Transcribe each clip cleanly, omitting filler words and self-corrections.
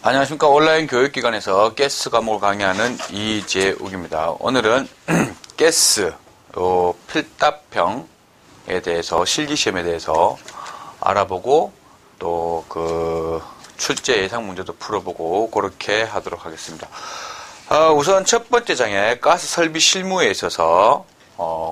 안녕하십니까. 온라인 교육기관에서 가스 과목을 강의하는 이재욱입니다. 오늘은 가스 필답형에 대해서 실기시험에 대해서 알아보고 또 그 출제 예상 문제도 풀어보고 그렇게 하도록 하겠습니다. 우선 첫 번째 장에 가스 설비 실무에 있어서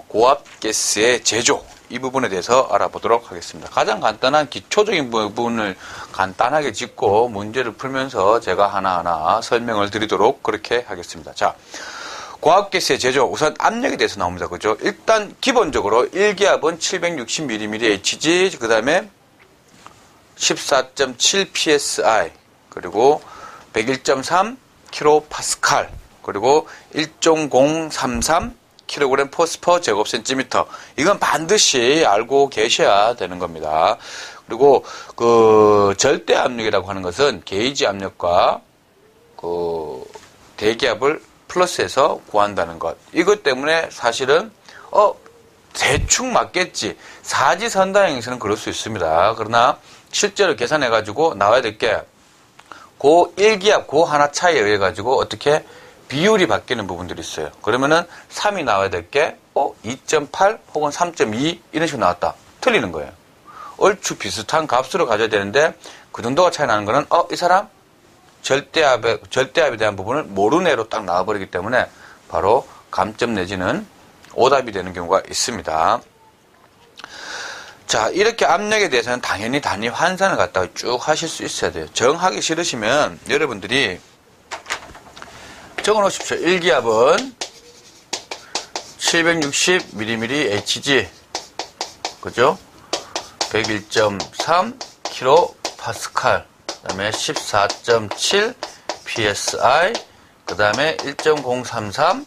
고압 가스의 제조 이 부분에 대해서 알아보도록 하겠습니다. 가장 간단한 기초적인 부분을 간단하게 짚고 문제를 풀면서 제가 하나하나 설명을 드리도록 그렇게 하겠습니다. 자, 고압가스의 제조, 우선 압력에 대해서 나옵니다. 그죠? 일단 기본적으로 1기압은 760mm HG, 그 다음에 14.7 PSI, 그리고 101.3 kPa, 그리고 1.033 kg 포스퍼 제곱센티미터. 이건 반드시 알고 계셔야 되는 겁니다. 그리고 그 절대 압력이라고 하는 것은 게이지 압력과 그 대기압을 플러스해서 구한다는 것. 이것 때문에 사실은 대충 맞겠지. 사지선다형에서는 그럴 수 있습니다. 그러나 실제로 계산해 가지고 나와야 될 게 고 1기압 고 하나 차이에 의해 가지고 어떻게 비율이 바뀌는 부분들이 있어요. 그러면은 3이 나와야 될 게 2.8 혹은 3.2 이런 식으로 나왔다. 틀리는 거예요. 얼추 비슷한 값으로 가져야 되는데 그 정도가 차이 나는 거는 이 사람 절대압에 대한 부분을 모르는 애로 딱 나와버리기 때문에 바로 감점 내지는 오답이 되는 경우가 있습니다. 자, 이렇게 압력에 대해서는 당연히 단위 환산을 갖다가 쭉 하실 수 있어야 돼요. 정하기 싫으시면 여러분들이 적어 놓으십시오. 1기압은 760mm HG, 그죠? 101.3 kPa, 그 다음에 14.7 PSI, 그 다음에 1.033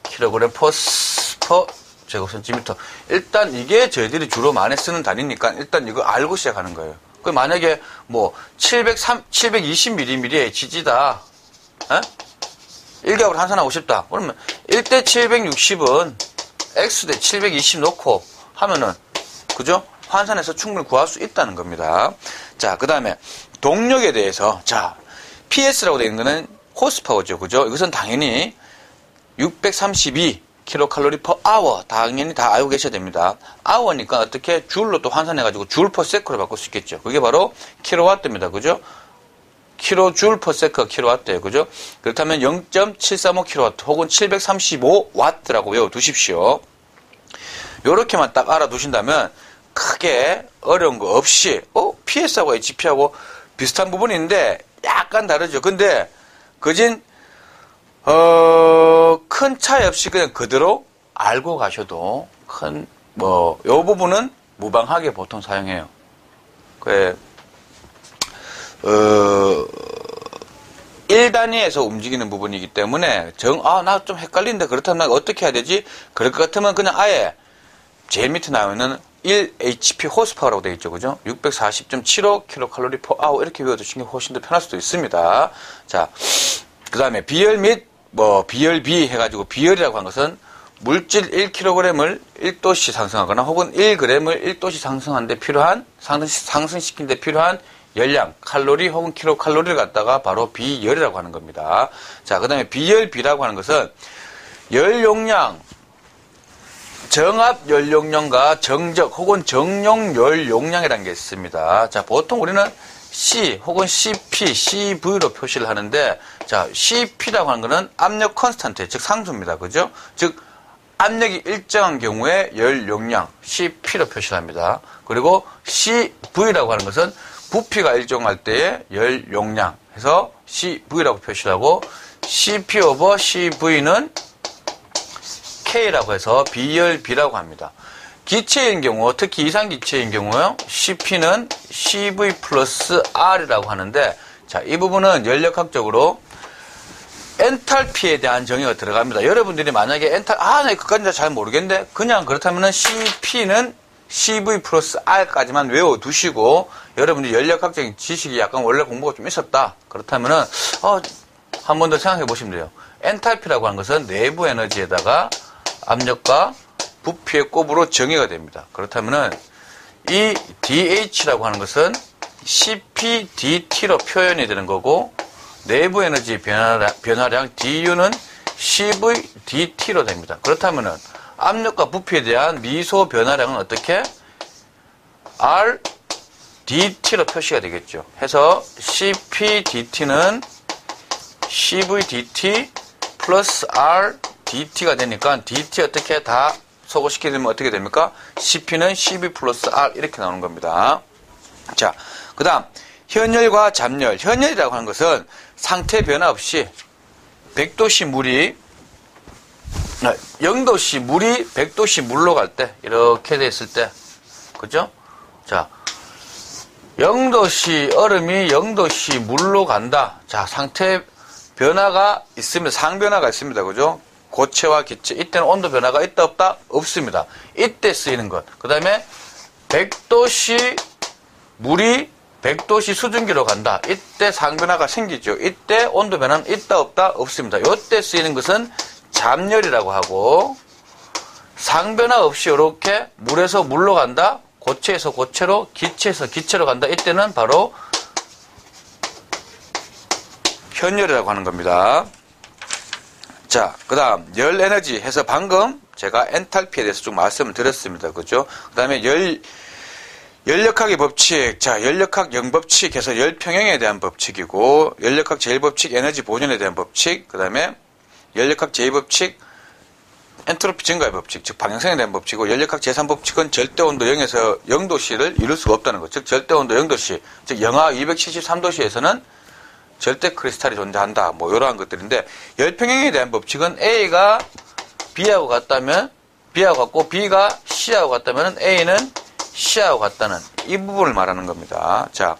kg 포스퍼 제곱센티미터. 일단 이게 저희들이 주로 많이 쓰는 단위니까 일단 이거 알고 시작하는 거예요. 그 만약에 뭐 720mm HG다. 1기압으로 환산하고 싶다. 그러면 1대 760은 X대 720 놓고 하면은, 그죠? 환산해서 충분히 구할 수 있다는 겁니다. 자, 그 다음에 동력에 대해서, 자, PS라고 되어 있는 거는 호스파워죠. 그죠? 이것은 당연히 632 kcal per hour. 당연히 다 알고 계셔야 됩니다. hour니까 어떻게 줄로 또 환산해가지고 줄 per sec로 바꿀 수 있겠죠. 그게 바로 킬로와트입니다. 그죠? 킬로줄 per sec 킬로와트예요. 그죠? 그렇다면 0.735 킬로와트 혹은 735와트라고 외워두십시오. 요렇게만 딱 알아두신다면 크게 어려운 거 없이 PS하고 HP하고 비슷한 부분이 있는데 약간 다르죠. 근데 그진 큰 차이 없이 그냥 그대로 알고 가셔도 요 부분은 무방하게 보통 사용해요. 1단위에서 움직이는 부분이기 때문에 나 좀 헷갈린다. 그렇다면 어떻게 해야 되지? 그럴 것 같으면 그냥 아예 제일 밑에 나오는 1HP 호스파워라고 되어 있죠. 그죠? 640.75 kcal per hour 이렇게 외워두시는 게 훨씬 더 편할 수도 있습니다. 자, 그 다음에 비열 및 비열비 해가지고 비열이라고 한 것은 물질 1kg을 1도씩 상승하거나 혹은 1g을 1도씩 상승하는데 필요한 상승시키는데 필요한 열량, 칼로리 혹은 킬로칼로리를 갖다가 바로 비열이라고 하는 겁니다. 자, 그 다음에 비열비라고 하는 것은 열용량, 정압 열용량과 정적 혹은 정용 열용량이라는 게 있습니다. 자, 보통 우리는 C 혹은 CP, CV로 표시를 하는데, 자, CP라고 하는 것은 압력 컨스탄트, 즉 상수입니다. 그죠? 즉, 압력이 일정한 경우에 열용량, CP로 표시를 합니다. 그리고 CV라고 하는 것은 부피가 일정할 때의 열용량 해서 CV라고 표시를 하고, CP over CV는 K라고 해서 비열비라고 합니다. 기체인 경우, 특히 이상기체인 경우요, CP는 CV 플러스 R이라고 하는데, 자, 이 부분은 연력학적으로 엔탈피에 대한 정의가 들어갑니다. 여러분들이 만약에 나 그까지 잘 모르겠는데, 그냥 그렇다면은 CP는 CV 플러스 R까지만 외워두시고, 여러분들이 연력학적인 지식이 약간 원래 공부가 좀 있었다. 그렇다면은, 한 번 더 생각해 보시면 돼요. 엔탈피라고 하는 것은 내부 에너지에다가 압력과 부피의 곱으로 정의가 됩니다. 그렇다면은 이 DH라고 하는 것은 CPDT로 표현이 되는 거고, 내부 에너지 변화량 DU는 CV DT로 됩니다. 그렇다면은 압력과 부피에 대한 미소 변화량은 어떻게? R DT로 표시가 되겠죠. 해서 CP DT는 CV DT 플러스 R DT가 되니까 DT 어떻게 다 소거시키면 어떻게 됩니까? CP는 CV 플러스 R 이렇게 나오는 겁니다. 자, 그 다음 현열과 잡열. 현열이라고 하는 것은 상태 변화 없이 100도씨 물이 0도씨 물이 100도씨 물로 갈 때 이렇게 돼 있을 때 그죠? 자, 0도씨 얼음이 0도씨 물로 간다. 자, 상태 변화가 있습니다. 상변화가 있습니다. 그죠? 고체와 기체. 이때는 온도 변화가 있다 없다? 없습니다. 이때 쓰이는 것. 그 다음에 100도씨 물이 100도씨 수증기로 간다. 이때 상변화가 생기죠. 이때 온도 변화는 있다 없다? 없습니다. 이때 쓰이는 것은 잡열이라고 하고, 상변화 없이 이렇게 물에서 물로 간다. 고체에서 고체로, 기체에서 기체로 간다. 이때는 바로 현열이라고 하는 겁니다. 자, 그 다음 열 에너지 해서 방금 제가 엔탈피에 대해서 좀 말씀을 드렸습니다. 그죠? 그 다음에 열역학의 법칙. 자, 열역학 영법칙 해서 열평형에 대한 법칙이고, 열역학 제1법칙 에너지 보존에 대한 법칙, 그 다음에 열역학 제2법칙 엔트로피 증가의 법칙, 즉 방향성에 대한 법칙이고, 열역학 제3법칙은 절대온도 0에서 0도씨를 이룰 수가 없다는 것. 즉 절대온도 0도씨, 즉 영하 273도씨에서는 절대 크리스탈이 존재한다. 뭐 이러한 것들인데, 열평형에 대한 법칙은 A가 B하고 같다면 B하고 같고 B가 C하고 같다면 A는 C하고 같다는 이 부분을 말하는 겁니다. 자,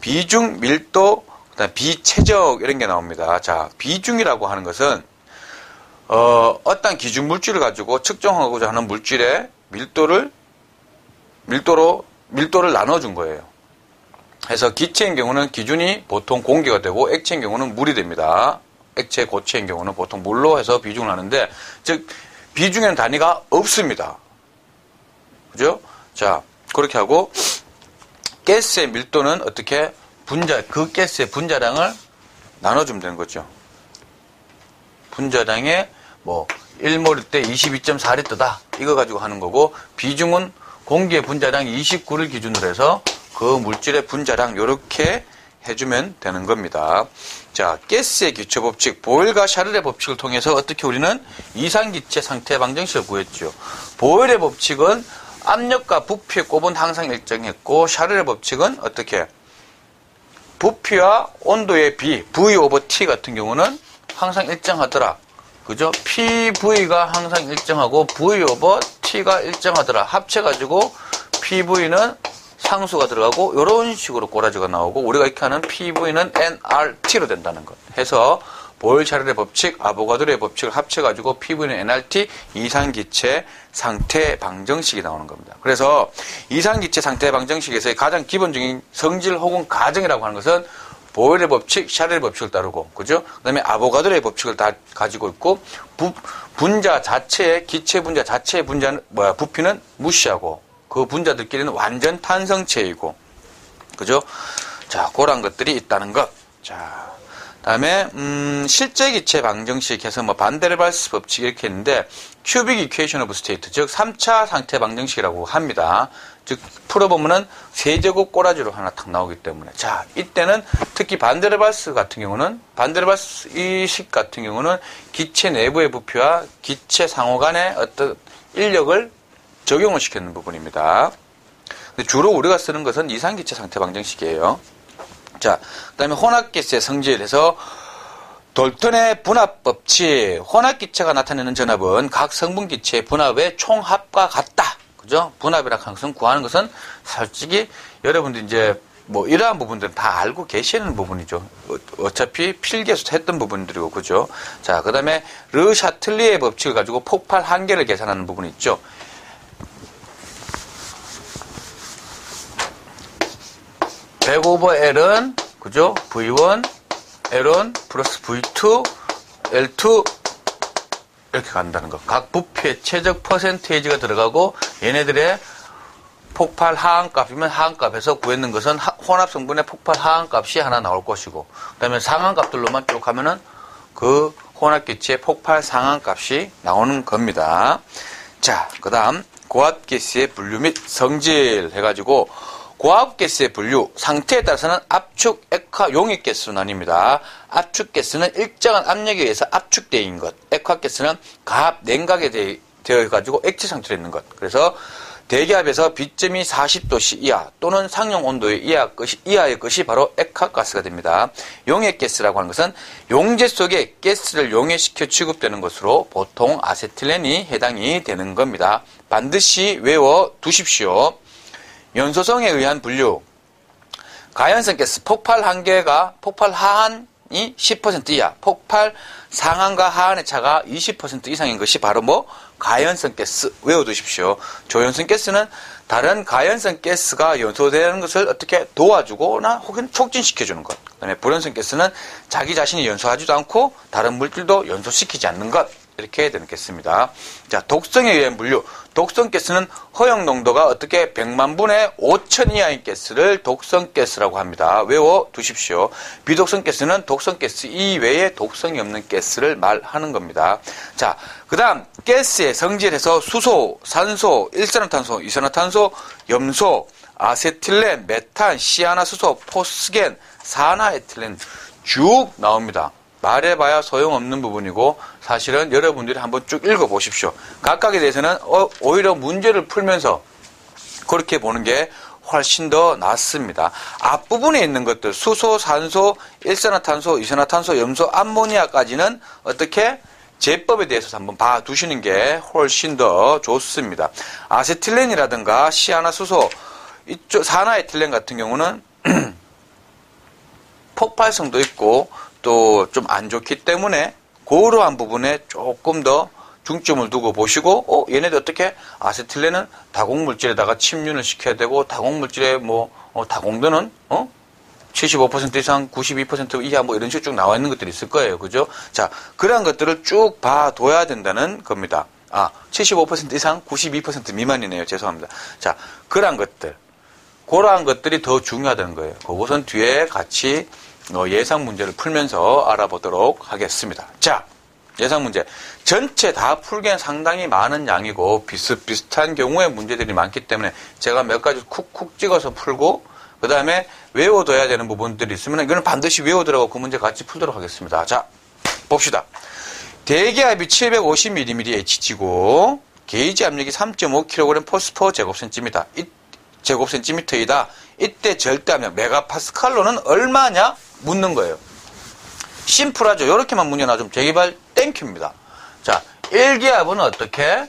비중, 밀도, 그다음 비체적 이런 게 나옵니다. 자, 비중이라고 하는 것은 어떤 기준 물질을 가지고 측정하고자 하는 물질의 밀도를 나눠준 거예요. 그래서 기체인 경우는 기준이 보통 공기가 되고 액체인 경우는 물이 됩니다. 액체, 고체인 경우는 보통 물로 해서 비중을 하는데, 즉 비중에는 단위가 없습니다. 그죠? 자, 그렇게 하고 가스의 밀도는 어떻게 그 가스의 분자량을 나눠주면 되는 거죠. 분자량에 뭐 1몰일 때 22.4리터다. 이거 가지고 하는 거고, 비중은 공기의 분자량 29를 기준으로 해서 그 물질의 분자량 이렇게 해주면 되는 겁니다. 자, 가스의 기초 법칙, 보일과 샤를의 법칙을 통해서 어떻게 우리는 이상기체 상태 방정식을 구했죠. 보일의 법칙은 압력과 부피의 곱은 항상 일정했고, 샤를의 법칙은 어떻게 부피와 온도의 비, V 오버 T 같은 경우는 항상 일정하더라. 그죠? PV가 항상 일정하고 V 오버 T가 일정하더라. 합쳐가지고 PV는 상수가 들어가고 이런 식으로 꼬라지가 나오고, 우리가 이렇게 하는 PV는 nRT로 된다는 것. 해서 보일 샤를의 법칙, 아보가드로의 법칙을 합쳐가지고 PV는 nRT 이상기체 상태 방정식이 나오는 겁니다. 그래서 이상기체 상태 방정식에서의 가장 기본적인 성질 혹은 가정이라고 하는 것은 보일의 법칙, 샤를의 법칙을 따르고, 그죠? 그 다음에 아보가드로의 법칙을 다 가지고 있고, 분자 자체의, 기체 분자 자체의 부피는 무시하고, 그 분자들끼리는 완전 탄성체이고, 그죠? 자, 그런 것들이 있다는 것. 자, 다음에, 실제 기체 방정식 해서 뭐 반데르발스 법칙 이렇게 했는데, 큐빅 이퀘이션 오브 스테이트, 즉 3차 상태 방정식이라고 합니다. 즉, 풀어보면은 세제곱 꼬라지로 하나 탁 나오기 때문에. 자, 이때는 특히 반데르발스 같은 경우는, 반데르발스 이식 같은 경우는 기체 내부의 부피와 기체 상호 간의 어떤 인력을 적용을 시키는 부분입니다. 근데 주로 우리가 쓰는 것은 이상기체 상태 방정식이에요. 자, 그 다음에 혼합기체의 성질에서 돌턴의 분합법칙. 혼합기체가 나타내는 전압은 각 성분기체의 분합의 총합과 같다. 그죠? 분합이라고 하는 것은 구하는 것은 솔직히 여러분들 이제 뭐 이러한 부분들은 다 알고 계시는 부분이죠. 어차피 필기에서 했던 부분들이고, 그죠? 자, 그 다음에 르 샤틀리의 법칙을 가지고 폭발 한계를 계산하는 부분이 있죠. (100/L은) 그죠? V1, L1 플러스 V2, L2 이렇게 간다는 거. 각 부피의 최적 퍼센테이지가 들어가고, 얘네들의 폭발 하한값이면 하한값에서 구했는 것은 혼합 성분의 폭발 하한값이 하나 나올 것이고, 그 다음에 상한값들로만 쭉 하면은 그 혼합기체의 폭발 상한값이 나오는 겁니다. 자, 그 다음 고압가스의 분류 및 성질 해가지고, 고압가스의 분류 상태에 따라서는 압축, 액화, 용액가스로 나뉩니다. 압축가스는 일정한 압력에 의해서 압축되어 있는 것, 액화가스는 가압, 냉각에 되어가지고 액체 상태로 있는 것. 그래서 대기압에서 B점이 40도씨 이하 또는 상용 온도의 이하의 것이 바로 액화가스가 됩니다. 용액가스라고 하는 것은 용제 속에 가스를 용해시켜 취급되는 것으로 보통 아세틸렌이 해당이 되는 겁니다. 반드시 외워 두십시오. 연소성에 의한 분류. 가연성 가스 폭발 한계가 폭발 하한이 10% 이하, 폭발 상한과 하한의 차가 20% 이상인 것이 바로 가연성 가스 외워두십시오. 조연성 가스는 다른 가연성 가스가 연소되는 것을 어떻게 도와주거나 혹은 촉진시켜주는 것. 그다음에 불연성 가스는 자기 자신이 연소하지도 않고 다른 물질도 연소시키지 않는 것. 이렇게 되겠습니다. 자, 독성에 의한 분류. 독성 가스는 허용 농도가 어떻게 100만 분의 5천 이하인 가스를 독성 가스라고 합니다. 외워 두십시오. 비독성 가스는 독성 가스 이외에 독성이 없는 가스를 말하는 겁니다. 자, 그 다음 가스의 성질에서 수소, 산소, 일산화탄소, 이산화탄소, 염소, 아세틸렌, 메탄, 시아나수소, 포스겐, 산화에틸렌 쭉 나옵니다. 말해봐야 소용없는 부분이고 사실은 여러분들이 한번 쭉 읽어보십시오. 각각에 대해서는 오히려 문제를 풀면서 그렇게 보는 게 훨씬 더 낫습니다. 앞부분에 있는 것들 수소, 산소, 일산화탄소, 이산화탄소, 염소, 암모니아까지는 어떻게 제법에 대해서 한번 봐두시는 게 훨씬 더 좋습니다. 아세틸렌이라든가 시아나수소, 이쪽 산화에틸렌 같은 경우는 폭발성도 있고 또 좀 안 좋기 때문에 그러한 부분에 조금 더 중점을 두고 보시고 얘네들 어떻게 아세틸렌은 다공물질에다가 침륜을 시켜야 되고 다공물질에 다공도는 75% 이상 92% 이하 이런 식으로 쭉 나와 있는 것들이 있을 거예요. 그죠? 자, 그러한 것들을 쭉 봐둬야 된다는 겁니다. 75% 이상 92% 미만이네요. 죄송합니다. 자, 그러한 것들이 더 중요하다는 거예요. 그것은 뒤에 같이 예상 문제를 풀면서 알아보도록 하겠습니다. 자, 예상 문제. 전체 다 풀기엔 상당히 많은 양이고 비슷비슷한 경우에 문제들이 많기 때문에 제가 몇 가지 쿡쿡 찍어서 풀고 그 다음에 외워둬야 되는 부분들이 있으면 이거는 반드시 외워두라고 그 문제 같이 풀도록 하겠습니다. 자, 봅시다. 대기압이 750mmHg고 게이지 압력이 3.5kg 포스퍼 제곱센티미터이다. 이때 절대압력 메가파스칼로는 얼마냐? 묻는 거예요. 심플하죠. 이렇게만 문제나 좀 재개발 땡큐입니다. 자, 1기압은 어떻게?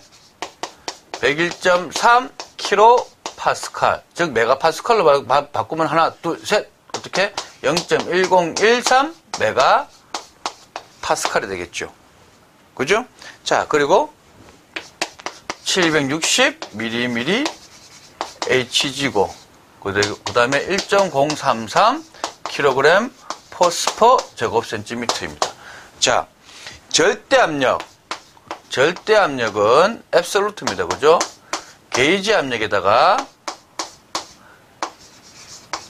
101.3 kPa. 즉 메가파스칼로 바꾸면 하나, 둘, 셋. 어떻게? 0.1013 메가파스칼이 되겠죠. 그죠? 자, 그리고 760 mmHg고 그 다음에 1.033 kg 포스퍼 제곱센티미터입니다. 자, 절대압력은 앱솔루트입니다. 그죠? 게이지 압력에다가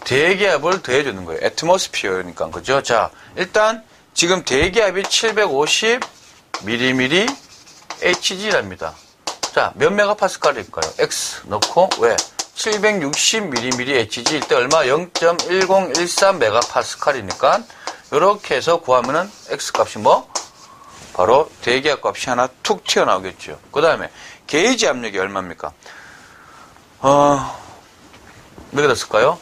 대기압을 더해주는 거예요. 애트모스피어니까. 그죠? 자, 일단 지금 대기압이 750 mmHg랍니다. 자, 몇 메가파스칼일까요? X 넣고 왜? 760mmHg일 때 얼마? 0.1013 메가파스칼이니까 이렇게 해서 구하면은 X 값이 바로 대기압 값이 하나 툭 튀어나오겠죠. 그 다음에 게이지 압력이 얼마입니까? 몇 개 됐을까요?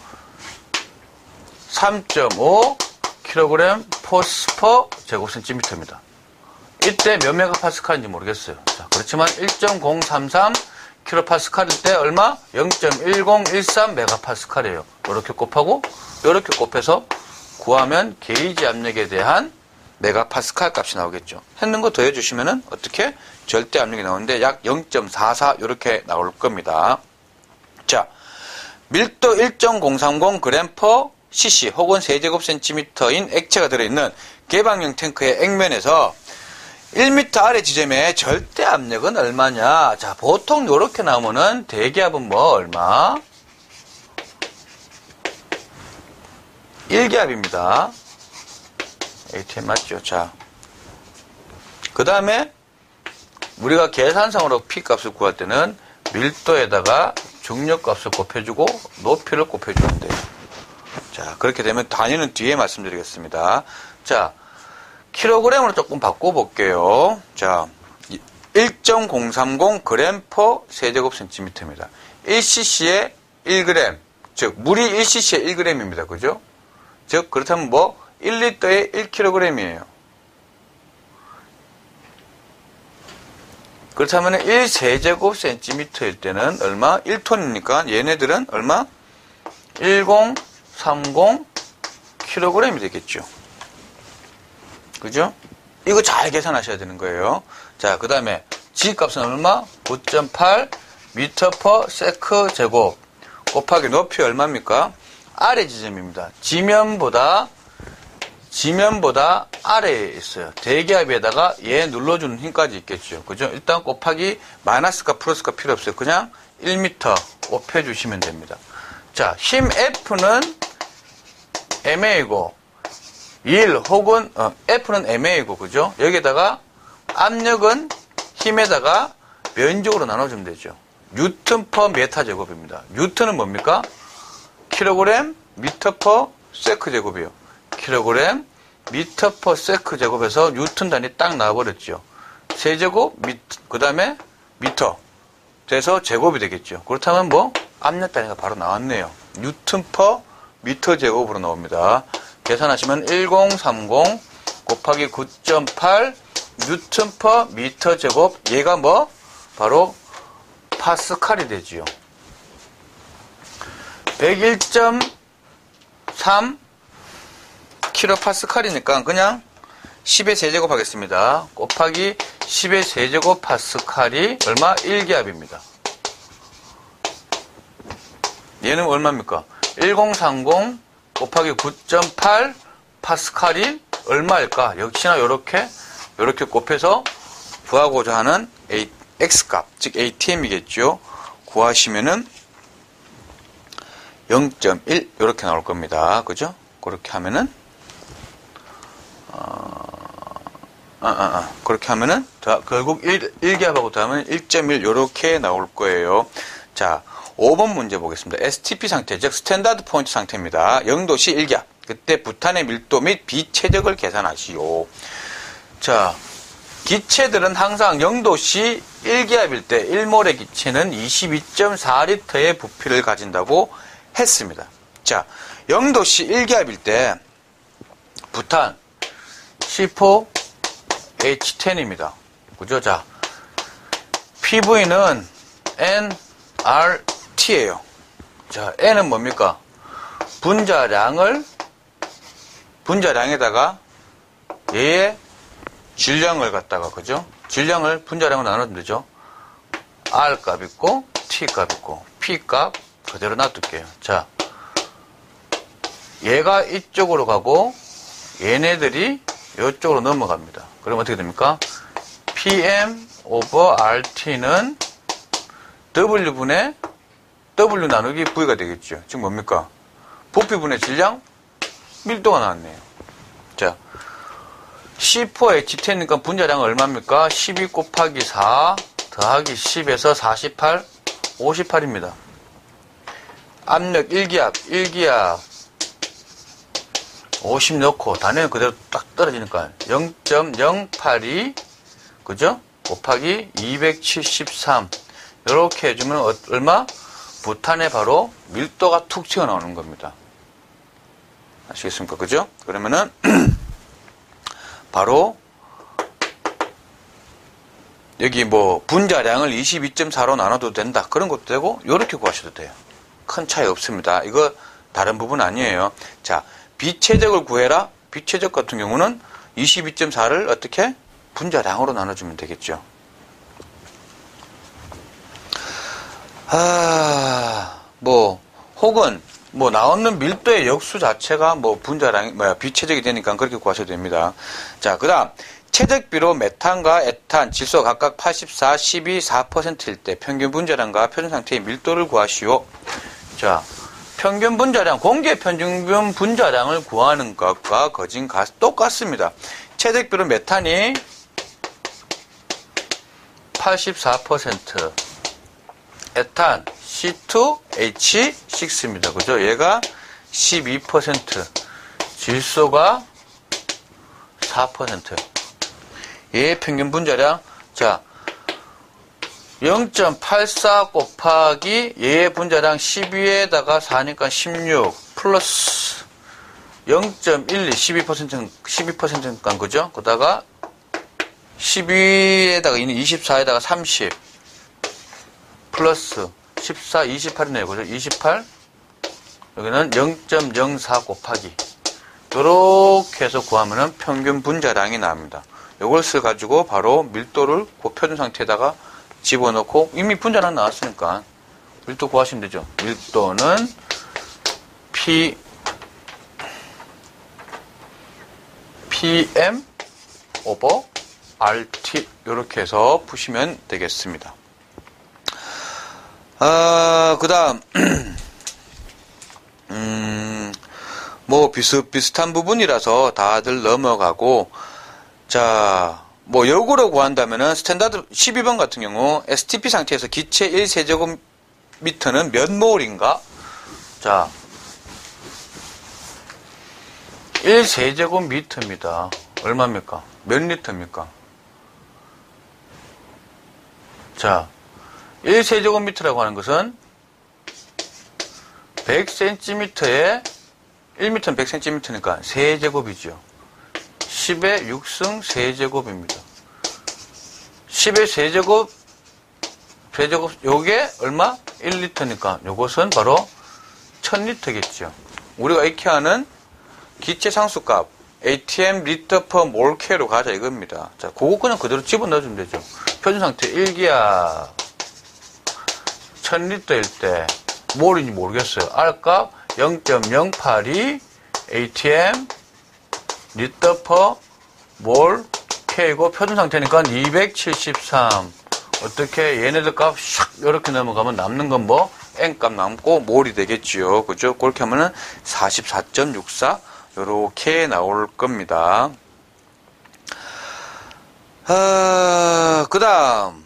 3.5 kg 포스퍼 제곱센티미터입니다. 이때 몇 메가파스칼인지 모르겠어요. 자, 그렇지만 1.033 kPa일 때 얼마? 0.1013 메가파스칼이에요. 이렇게 곱하고 이렇게 곱해서 구하면 게이지 압력에 대한 메가파스칼 값이 나오겠죠. 했는 거 더해주시면은 어떻게? 절대 압력이 나오는데 약 0.44 이렇게 나올 겁니다. 자, 밀도 1.030g/cc 혹은 세제곱센티미터인 액체가 들어있는 개방형 탱크의 액면에서 1m 아래 지점의 절대 압력은 얼마냐? 자, 보통 이렇게 나오면은 대기압은 뭐 얼마? 1기압입니다. ATM 맞죠? 자, 그 다음에 우리가 계산상으로 P 값을 구할 때는 밀도에다가 중력 값을 곱해주고 높이를 곱해주면 돼요. 자, 그렇게 되면 단위는 뒤에 말씀드리겠습니다. 자, 킬로그램으로 조금 바꿔볼게요. 자, 1.030 g/. 세제곱센티미터입니다. 1cc에 1g, 즉 물이 1cc에 1g입니다. 그죠? 즉 그렇다면 뭐 1리터에 1kg이에요. 그렇다면 1세제곱센티미터일 때는 얼마? 1톤이니까 얘네들은 얼마? 1030kg이 되겠죠. 그죠? 이거 잘 계산하셔야 되는 거예요. 자, 그 다음에 G값은 얼마? 9.8 m/s 제곱 곱하기 높이 얼마입니까? 아래 지점입니다. 지면보다 아래에 있어요. 대기압에다가 얘 눌러주는 힘까지 있겠죠. 그죠? 일단 곱하기 마이너스가 플러스가 필요 없어요. 그냥 1m 곱해주시면 됩니다. 자, 힘 F는 MA이고 1 혹은 F는 MA이고 그죠? 여기에다가 압력은 힘에다가 면적으로 나눠주면 되죠. 뉴턴 퍼 메타 제곱입니다. 뉴턴은 뭡니까? 킬로그램 미터 퍼 세크 제곱이요. 킬로그램 미터 퍼 세크 제곱에서 뉴턴 단위 딱 나와버렸죠. 세제곱 그 다음에 미터 돼서 제곱이 되겠죠. 그렇다면 뭐 압력 단위가 바로 나왔네요. 뉴턴 퍼 미터 제곱으로 나옵니다. 계산하시면 1030 곱하기 9.8 뉴턴 퍼 미터 제곱, 얘가 뭐? 바로 파스칼이 되지요. 101.3 킬로파스칼이니까 그냥 10의 세제곱 하겠습니다. 곱하기 10의 세제곱 파스칼이 얼마? 1기압입니다. 얘는 얼마입니까? 1030 곱하기 9.8 파스칼이 얼마일까? 역시나 요렇게 곱해서 구하고자 하는 X값, 즉 ATM이겠죠. 구하시면은 0.1 이렇게 나올 겁니다. 그죠? 그렇게 하면은 그렇게 하면은 결국 1기압하고 더하면 1.1 이렇게 나올 거예요. 자, 5번 문제 보겠습니다. STP 상태, 즉 스탠다드 포인트 상태입니다. 0도씨 1기압. 그때 부탄의 밀도 및 비체적을 계산하시오. 자, 기체들은 항상 0도씨 1기압일 때 1몰의 기체는 22.4리터의 부피를 가진다고 했습니다. 자, 0도씨 1기압일 때 부탄 C4H10입니다. 그죠? 자, PV는 nRT예요. 자, N은 뭡니까? 분자량에다가 얘의 질량을 갖다가, 그죠? 질량을 분자량으로 나누면 되죠. R 값 있고, T 값 있고, P 값 그대로 놔둘게요. 자, 얘가 이쪽으로 가고, 얘네들이 이쪽으로 넘어갑니다. 그럼 어떻게 됩니까? PM over RT는 W분의 W 나누기 V가 되겠죠. 지금 뭡니까? 부피분의 질량, 밀도가 나왔네요. 자, C4H10이니까 분자량은 얼마입니까? 12 곱하기 4 더하기 10에서 48, 58입니다. 압력 1기압 50 넣고 단위는 그대로 딱 떨어지니까 0.082 그죠? 곱하기 273 이렇게 해주면 얼마? 부탄에 바로 밀도가 툭 튀어나오는 겁니다. 아시겠습니까? 그죠? 그러면은 바로 여기 뭐 분자량을 22.4로 나눠도 된다. 그런 것도 되고 이렇게 구하셔도 돼요. 큰 차이 없습니다. 이거 다른 부분 아니에요. 자, 비체적을 구해라. 비체적 같은 경우는 22.4를 어떻게? 분자량으로 나눠주면 되겠죠. 혹은 뭐 나오는 밀도의 역수 자체가 뭐 분자량이 비최적이 되니까 그렇게 구하셔도 됩니다. 자, 그다음 최적비로 메탄과 에탄 질소가 각각 84, 12, 4%일 때 평균 분자량과 표준 상태의 밀도를 구하시오. 자, 평균 분자량, 공개 평균 분자량을 구하는 것과 거진 똑같습니다. 최적비로 메탄이 84%, 에탄 C2H6입니다. 그죠? 얘가 12%, 질소가 4%. 얘의 평균 분자량, 자, 0.84 곱하기 얘의 분자량 12에다가 4니까 16 플러스 0.12 12%니까 그죠? 그다가 12에다가 24에다가 30 플러스 14 28이네요. 그죠? 28 여기는 0.04 곱하기 요렇게 해서 구하면은 평균 분자량이 나옵니다. 요걸 써가지고 바로 밀도를 그 표준 상태에다가 집어넣고 이미 분자량 나왔으니까 밀도 구하시면 되죠. 밀도는 PM over RT 이렇게 해서 푸시면 되겠습니다. 그 다음 뭐 비슷비슷한 부분이라서 다들 넘어가고, 자, 뭐 역으로 구한다면은 스탠다드 12번 같은 경우 STP 상태에서 기체 1세제곱미터는 몇 몰인가? 자, 1세제곱미터입니다. 얼마입니까? 몇 리터입니까? 자, 1세제곱미터라고 하는 것은 100cm에 1m는 100cm니까 세제곱이죠. 10의 6승 세제곱입니다. 10의 세제곱, 요게 얼마? 1리터니까 요것은 바로 1000리터겠죠. 우리가 익히 하는 기체 상수값, ATM 리터 per 몰 K로 가자 이겁니다. 자, 그거 그냥 그대로 집어넣어주면 되죠. 표준 상태 1기압 1000리터일 때 몰인지 모르겠어요. R값 0.082 ATM 리터 per 몰 K고 표준 상태니까 273. 어떻게 얘네들 값 샥 이렇게 넘어가면 남는 건 뭐 N값 남고 몰이 되겠지요. 그죠? 그렇게 하면은 44.64 요렇게 나올 겁니다. 그 다음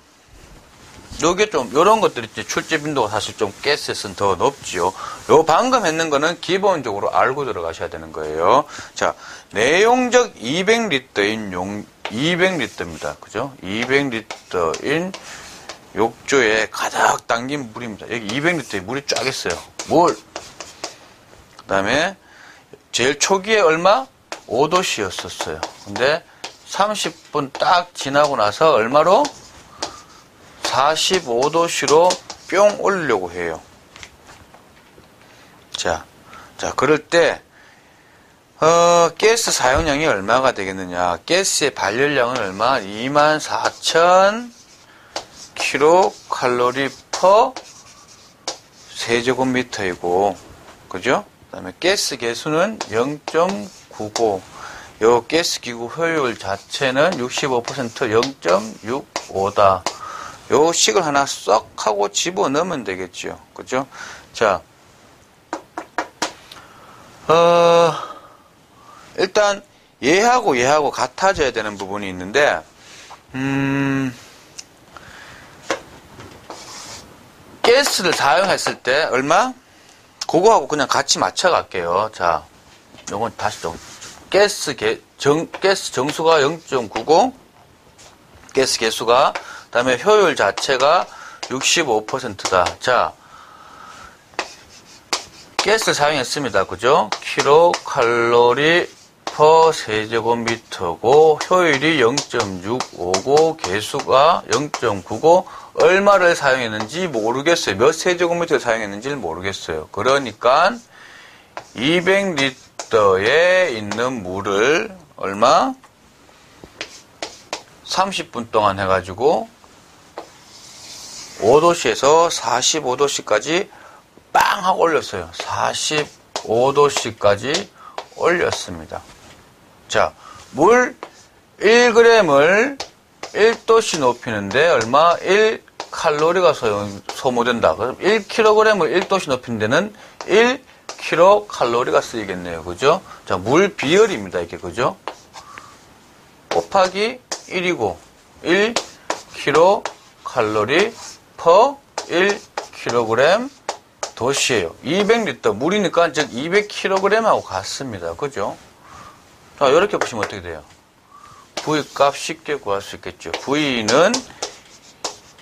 요게 좀 요런 것들이 출제 빈도가 사실 좀 가스에서는 더 높지요. 요 방금 했는 거는 기본적으로 알고 들어가셔야 되는 거예요. 자, 내용적 200리터인 200리터입니다. 그죠? 200리터인 욕조에 가득 담긴 물입니다. 여기 200리터에 물이 쫙 있어요. 물. 그 다음에 제일 초기에 얼마? 5도씨였었어요. 근데 30분 딱 지나고 나서 얼마로? 45도씨로 뿅 올리려고 해요. 자, 그럴 때, 가스 사용량이 얼마가 되겠느냐. 가스의 발열량은 얼마? 24,000 kcal per 세제곱미터이고, 그죠? 그 다음에 가스 개수는 0.99. 요 가스 기구 효율 자체는 65% 0.65다. 요 식을 하나 쏙 하고 집어넣으면 되겠죠. 그죠? 자, 일단 얘하고 같아져야 되는 부분이 있는데, 가스를 사용했을 때 얼마? 그거하고 그냥 같이 맞춰 갈게요. 자, 요건 다시 좀. 가스 정수가 0.99, 가스 개수가, 그 다음에 효율 자체가 65%다. 자, 가스를 사용했습니다. 그죠? 킬로칼로리 per 세제곱미터고, 효율이 0.659, 개수가 0.99, 얼마를 사용했는지 모르겠어요. 몇 세제곱미터를 사용했는지 모르겠어요. 그러니까 200리터에 있는 물을 얼마? 30분 동안 해가지고 5도씨에서 45도씨까지 빵 하고 올렸어요. 45도씨까지 올렸습니다. 자, 물 1g을 1도씨 높이는데 얼마? 1칼로리가 소모된다. 그럼 1kg을 1도씨 높이는 데는 1kcal가 쓰이겠네요. 그죠? 자, 물 비율입니다. 이게, 그죠? 곱하기 1이고, 1kcal per 1kg 도시예요. 200리터 물이니까 즉 200kg하고 같습니다. 그죠? 자, 이렇게 보시면 어떻게 돼요? V 값 쉽게 구할 수 있겠죠. V는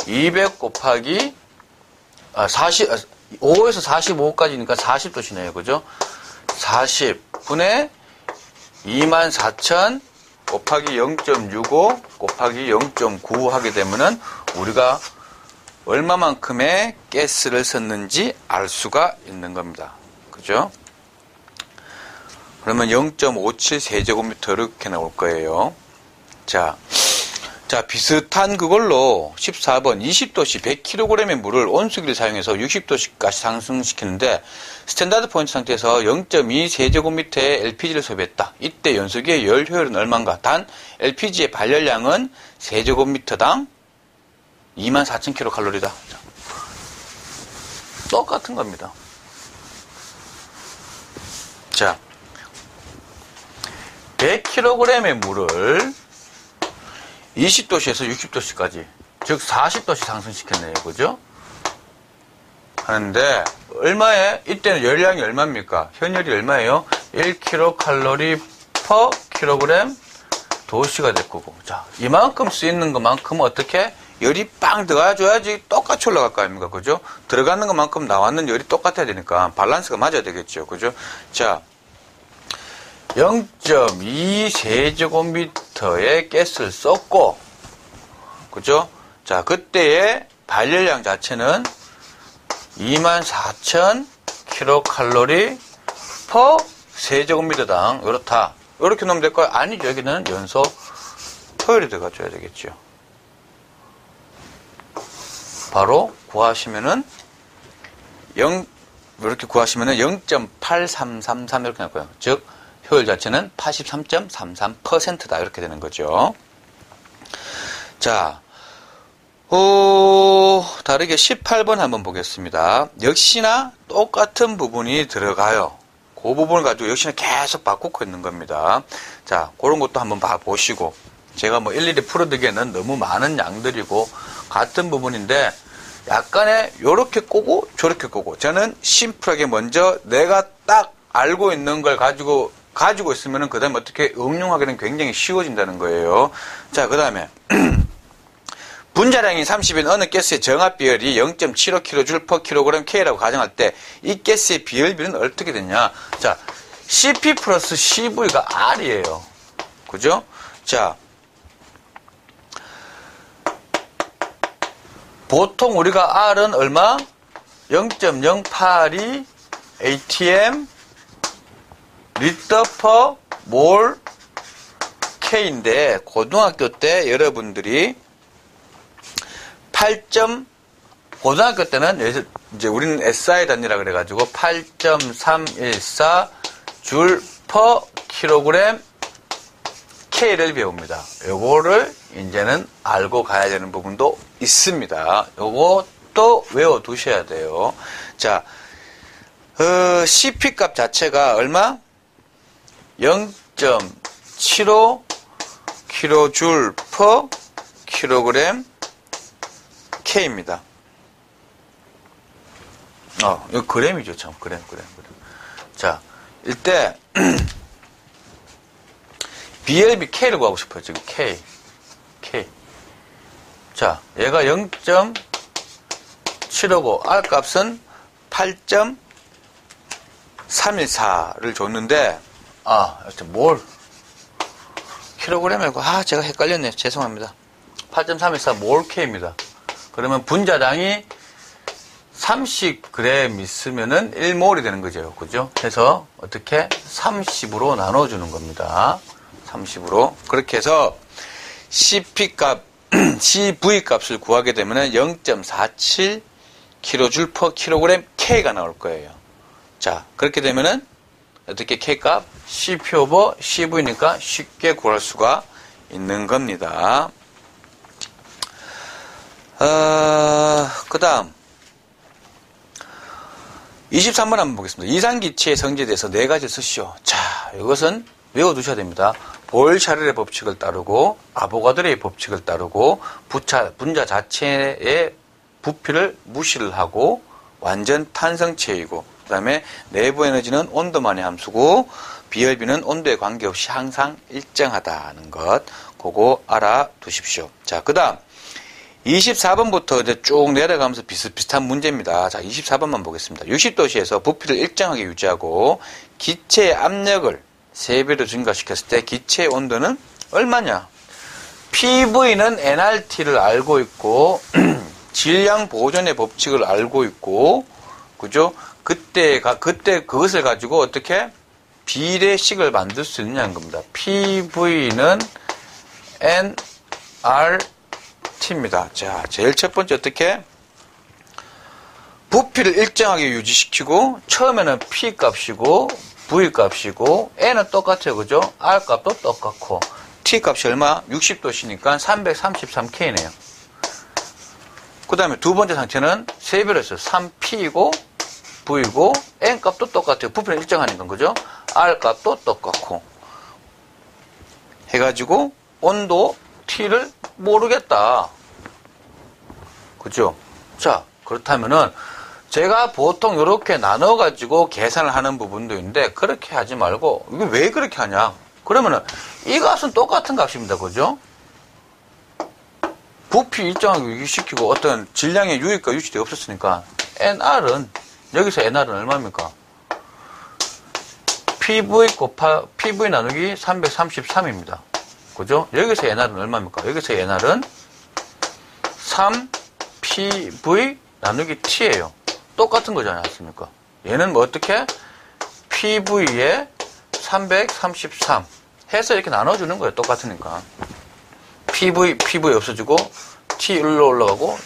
200 곱하기 5에서 45까지니까 40도시네요. 그죠? 40분의 24,000 곱하기 0.65 곱하기 0.9 하게 되면은 우리가 얼마만큼의 가스를 썼는지 알 수가 있는 겁니다. 그죠? 그러면 0.57 세제곱미터 이렇게 나올 거예요. 자, 비슷한 그걸로 14번 20도씨 100kg의 물을 온수기를 사용해서 60도씨까지 상승시키는데 스탠다드 포인트 상태에서 0.2 세제곱미터의 LPG를 소비했다. 이때 연소기의 열 효율은 얼마인가? 단 LPG의 발열량은 세제곱미터당 24,000kcal다. 똑같은 겁니다. 자, 100kg의 물을 20도씨에서 60도씨까지, 즉 40도씨 상승시켰네요. 그죠? 하는데 얼마에? 이때는 열량이 얼마입니까? 현열이 얼마예요? 1kcal per kg 도씨가 될 거고. 자, 이만큼 쓰이는 것만큼 어떻게? 열이 빵 들어가줘야지 똑같이 올라갈 거 아닙니까? 그죠? 들어가는 것만큼 나왔는 열이 똑같아야 되니까 밸런스가 맞아야 되겠죠. 그죠? 자, 0.2 세제곱미터의 가스를 썼고, 그죠? 자, 그때의 발열량 자체는 24,000kcal per 세제곱미터당 이렇다. 이렇게 놓으면 될까요? 아니죠. 여기는 연소 효율이 들어가줘야 되겠죠. 바로 구하시면은 이렇게 구하시면은 0.8333 이렇게 나올 거예요. 즉 효율 자체는 83.33%다 이렇게 되는 거죠. 자, 다르게 18번 한번 보겠습니다. 역시나 똑같은 부분이 들어가요. 그 부분을 가지고 역시나 계속 바꾸고 있는 겁니다. 자, 그런 것도 한번 봐보시고, 제가 뭐 일일이 풀어드기에는 너무 많은 양들이고 같은 부분인데 약간의 요렇게 꼬고 저렇게 꼬고, 저는 심플하게 먼저 내가 딱 알고 있는 걸 가지고 있으면은 그 다음에 어떻게 응용하기는 굉장히 쉬워진다는 거예요. 자, 그 다음에 분자량이 30인 어느 가스의 정합 비율이 0.75kJ per kg K라고 가정할 때 이 가스의 비율비는 어떻게 되냐? 자, CP 플러스 CV가 R이에요. 그죠? 자, 보통 우리가 R은 얼마? 0.082 atm 리터 per 몰 K인데 고등학교 때 여러분들이 고등학교 때는 이제 우리는 SI 단위라 그래가지고 8.314 줄 per kg K를 배웁니다. 요거를 이제는 알고 가야 되는 부분도 있습니다. 요것도 외워두셔야 돼요. 자, CP 값 자체가 얼마? 0.75 kJ per kg K입니다. 이거 그램이죠, 참. 그램. 자, 이때, BLB K를 구하고 싶어요, 지금. K. 자, 얘가 0.759, R 값은 8.314를 줬는데, 몰. 킬로그램이고, 제가 헷갈렸네요. 죄송합니다. 8.314 몰 K입니다. 그러면 분자량이 30g 있으면은 1몰이 되는 거죠. 그죠? 그래서 어떻게? 30으로 나눠주는 겁니다. 30으로. 그렇게 해서 CP 값, CV 값을 구하게 되면은 0.47 kJ per kg K가 나올 거예요. 자, 그렇게 되면은 어떻게 K값? CP 오버 CV니까 쉽게 구할 수가 있는 겁니다. 그 다음 23번 한번 보겠습니다. 이산기체의 성질에 대해서 4가지 쓰시오. 자, 이것은 외워두셔야 됩니다. 보일-샤를의 법칙을 따르고 아보가드로의 법칙을 따르고 분자 자체의 부피를 무시를 하고 완전 탄성체이고 그 다음에 내부 에너지는 온도만의 함수고 비열비는 온도에 관계없이 항상 일정하다는 것 그거 알아두십시오. 자, 그 다음 24번부터 이제 쭉 내려가면서 비슷비슷한 문제입니다. 자, 24번만 보겠습니다. 60도씨에서 부피를 일정하게 유지하고 기체의 압력을 3배로 증가시켰을 때 기체의 온도는 얼마냐? PV는 nRT를 알고 있고 질량 보존의 법칙을 알고 있고 그죠? 그때 그것을 가지고 어떻게 비례식을 만들 수 있느냐는 겁니다. PV는 nRT입니다. 자, 제일 첫 번째 어떻게? 부피를 일정하게 유지시키고 처음에는 P 값이고 V 값이고 N은 똑같아요. 그죠? R 값도 똑같고 T 값이 얼마? 60도씨니까 333K네요. 그 다음에 두 번째 상태는 3배로 했어요. 3P이고 V고 N 값도 똑같아요. 부피는 일정하니까 그죠? R 값도 똑같고 해가지고 온도 T를 모르겠다. 그죠? 자, 그렇다면은 제가 보통 이렇게 나눠가지고 계산을 하는 부분도 있는데 그렇게 하지 말고 이게 왜 그렇게 하냐? 그러면은 이 값은 똑같은 값입니다. 그죠? 부피 일정하게 유지시키고 어떤 질량의 유입과 유출이 없었으니까 NR은 여기서 NR은 얼마입니까? PV 나누기 333입니다. 그죠? 여기서 NR은 얼마입니까? 여기서 NR은 3PV 나누기 T예요. 똑같은 거지 않습니까? 얘는 뭐 어떻게? PV에 333 해서 이렇게 나눠주는 거예요. 똑같으니까. PV 없어지고 T 1로 올라가고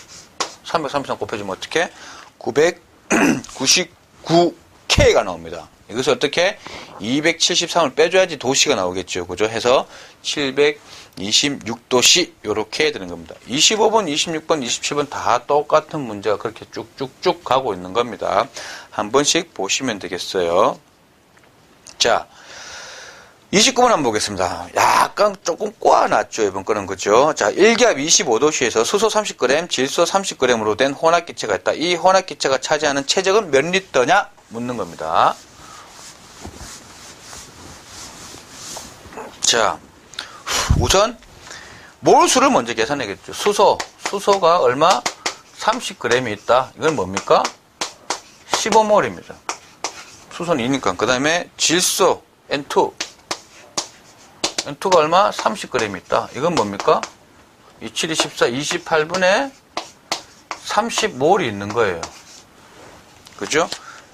333 곱해주면 어떻게? 999K가 나옵니다. 여기서 어떻게? 273을 빼줘야지 도씨가 나오겠죠. 그죠? 해서 726도씨 요렇게 되는 겁니다. 25번, 26번, 27번 다 똑같은 문제가 그렇게 쭉쭉쭉 가고 있는 겁니다. 한 번씩 보시면 되겠어요. 자, 29번 한번 보겠습니다. 약간 조금 꼬아놨죠. 이번 거는 그죠? 자, 1기압 25도씨에서 수소 30g, 질소 30g으로 된 혼합기체가 있다. 이 혼합기체가 차지하는 체적은 몇 리터냐? 묻는 겁니다. 자, 우선 몰수를 먼저 계산해야겠죠. 수소가 얼마? 30g이 있다. 이건 뭡니까? 15몰입니다. 수소는 2니까. 그 다음에 질소 N2가 얼마? 30g이 있다. 이건 뭡니까? 27, 24, 28분의 30몰이 있는 거예요. 그죠?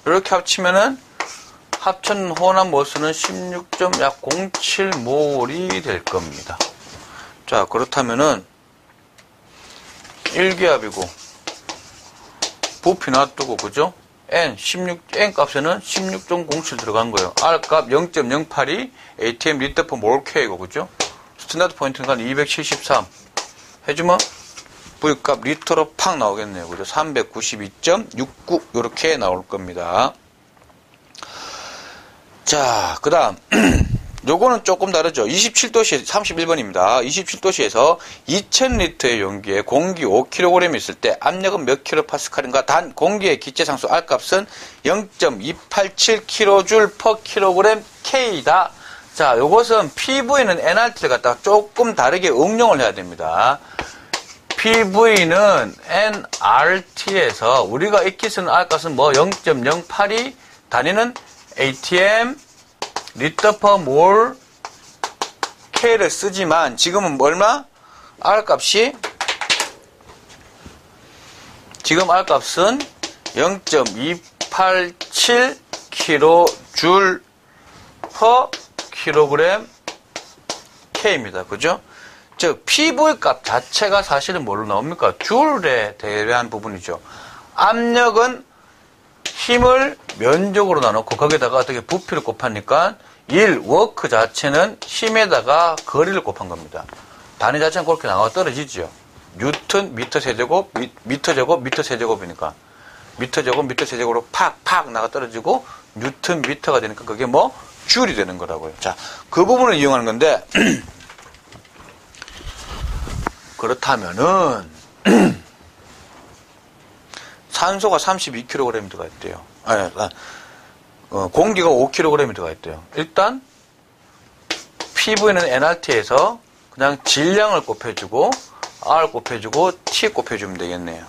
이렇게 합치면은 합천 혼합 몰수는 16.07몰이 될 겁니다. 자, 그렇다면은 1기압이고 부피 놔두고 그죠? N 값에는 16.07 들어간 거예요. R 값 0.082 ATM 리터 퍼 몰 K이고 그죠? 스탠다드 포인트는 273 해주면 V 값 리터로 팍 나오겠네요. 그죠? 392.69 이렇게 나올 겁니다. 자, 그 다음 요거는 조금 다르죠. 27도씨 31번입니다. 27도씨에서 2000리터의 용기에 공기 5kg이 있을 때 압력은 몇 kPa인가? 단 공기의 기체상수 R값은 0.287kJ per kg K이다. 자, 요것은 PV는 nRT를 갖다가 조금 다르게 응용을 해야 됩니다. PV는 nRT에서 우리가 익히 쓰는 R값은 뭐 0.082 단위는 ATM 리터 퍼 몰 K를 쓰지만 지금은 얼마? R값이 지금 R값은 0.287 kJ per kg K입니다. 그죠? 즉 PV 값 자체가 사실은 뭘로 나옵니까? 줄에 대한 부분이죠. 압력은 힘을 면적으로 나놓고 거기다가 어떻게 부피를 곱하니까 1, 워크 자체는 힘에다가 거리를 곱한 겁니다. 단위 자체는 그렇게 나와 떨어지죠. 뉴턴, 미터 세제곱, 미터 제곱, 미터 세제곱이니까. 미터 제곱, 미터 세제곱으로 팍 나가 떨어지고 뉴턴, 미터가 되니까 그게 뭐? 줄이 되는 거라고요. 자, 그 부분을 이용하는 건데, 그렇다면은, 산소가 32kg이 들어가 있대요. 공기가 5kg이 들어가 있대요. 일단, PV는 nRT에서 그냥 질량을 곱해주고, R 곱해주고, T 곱해주면 되겠네요.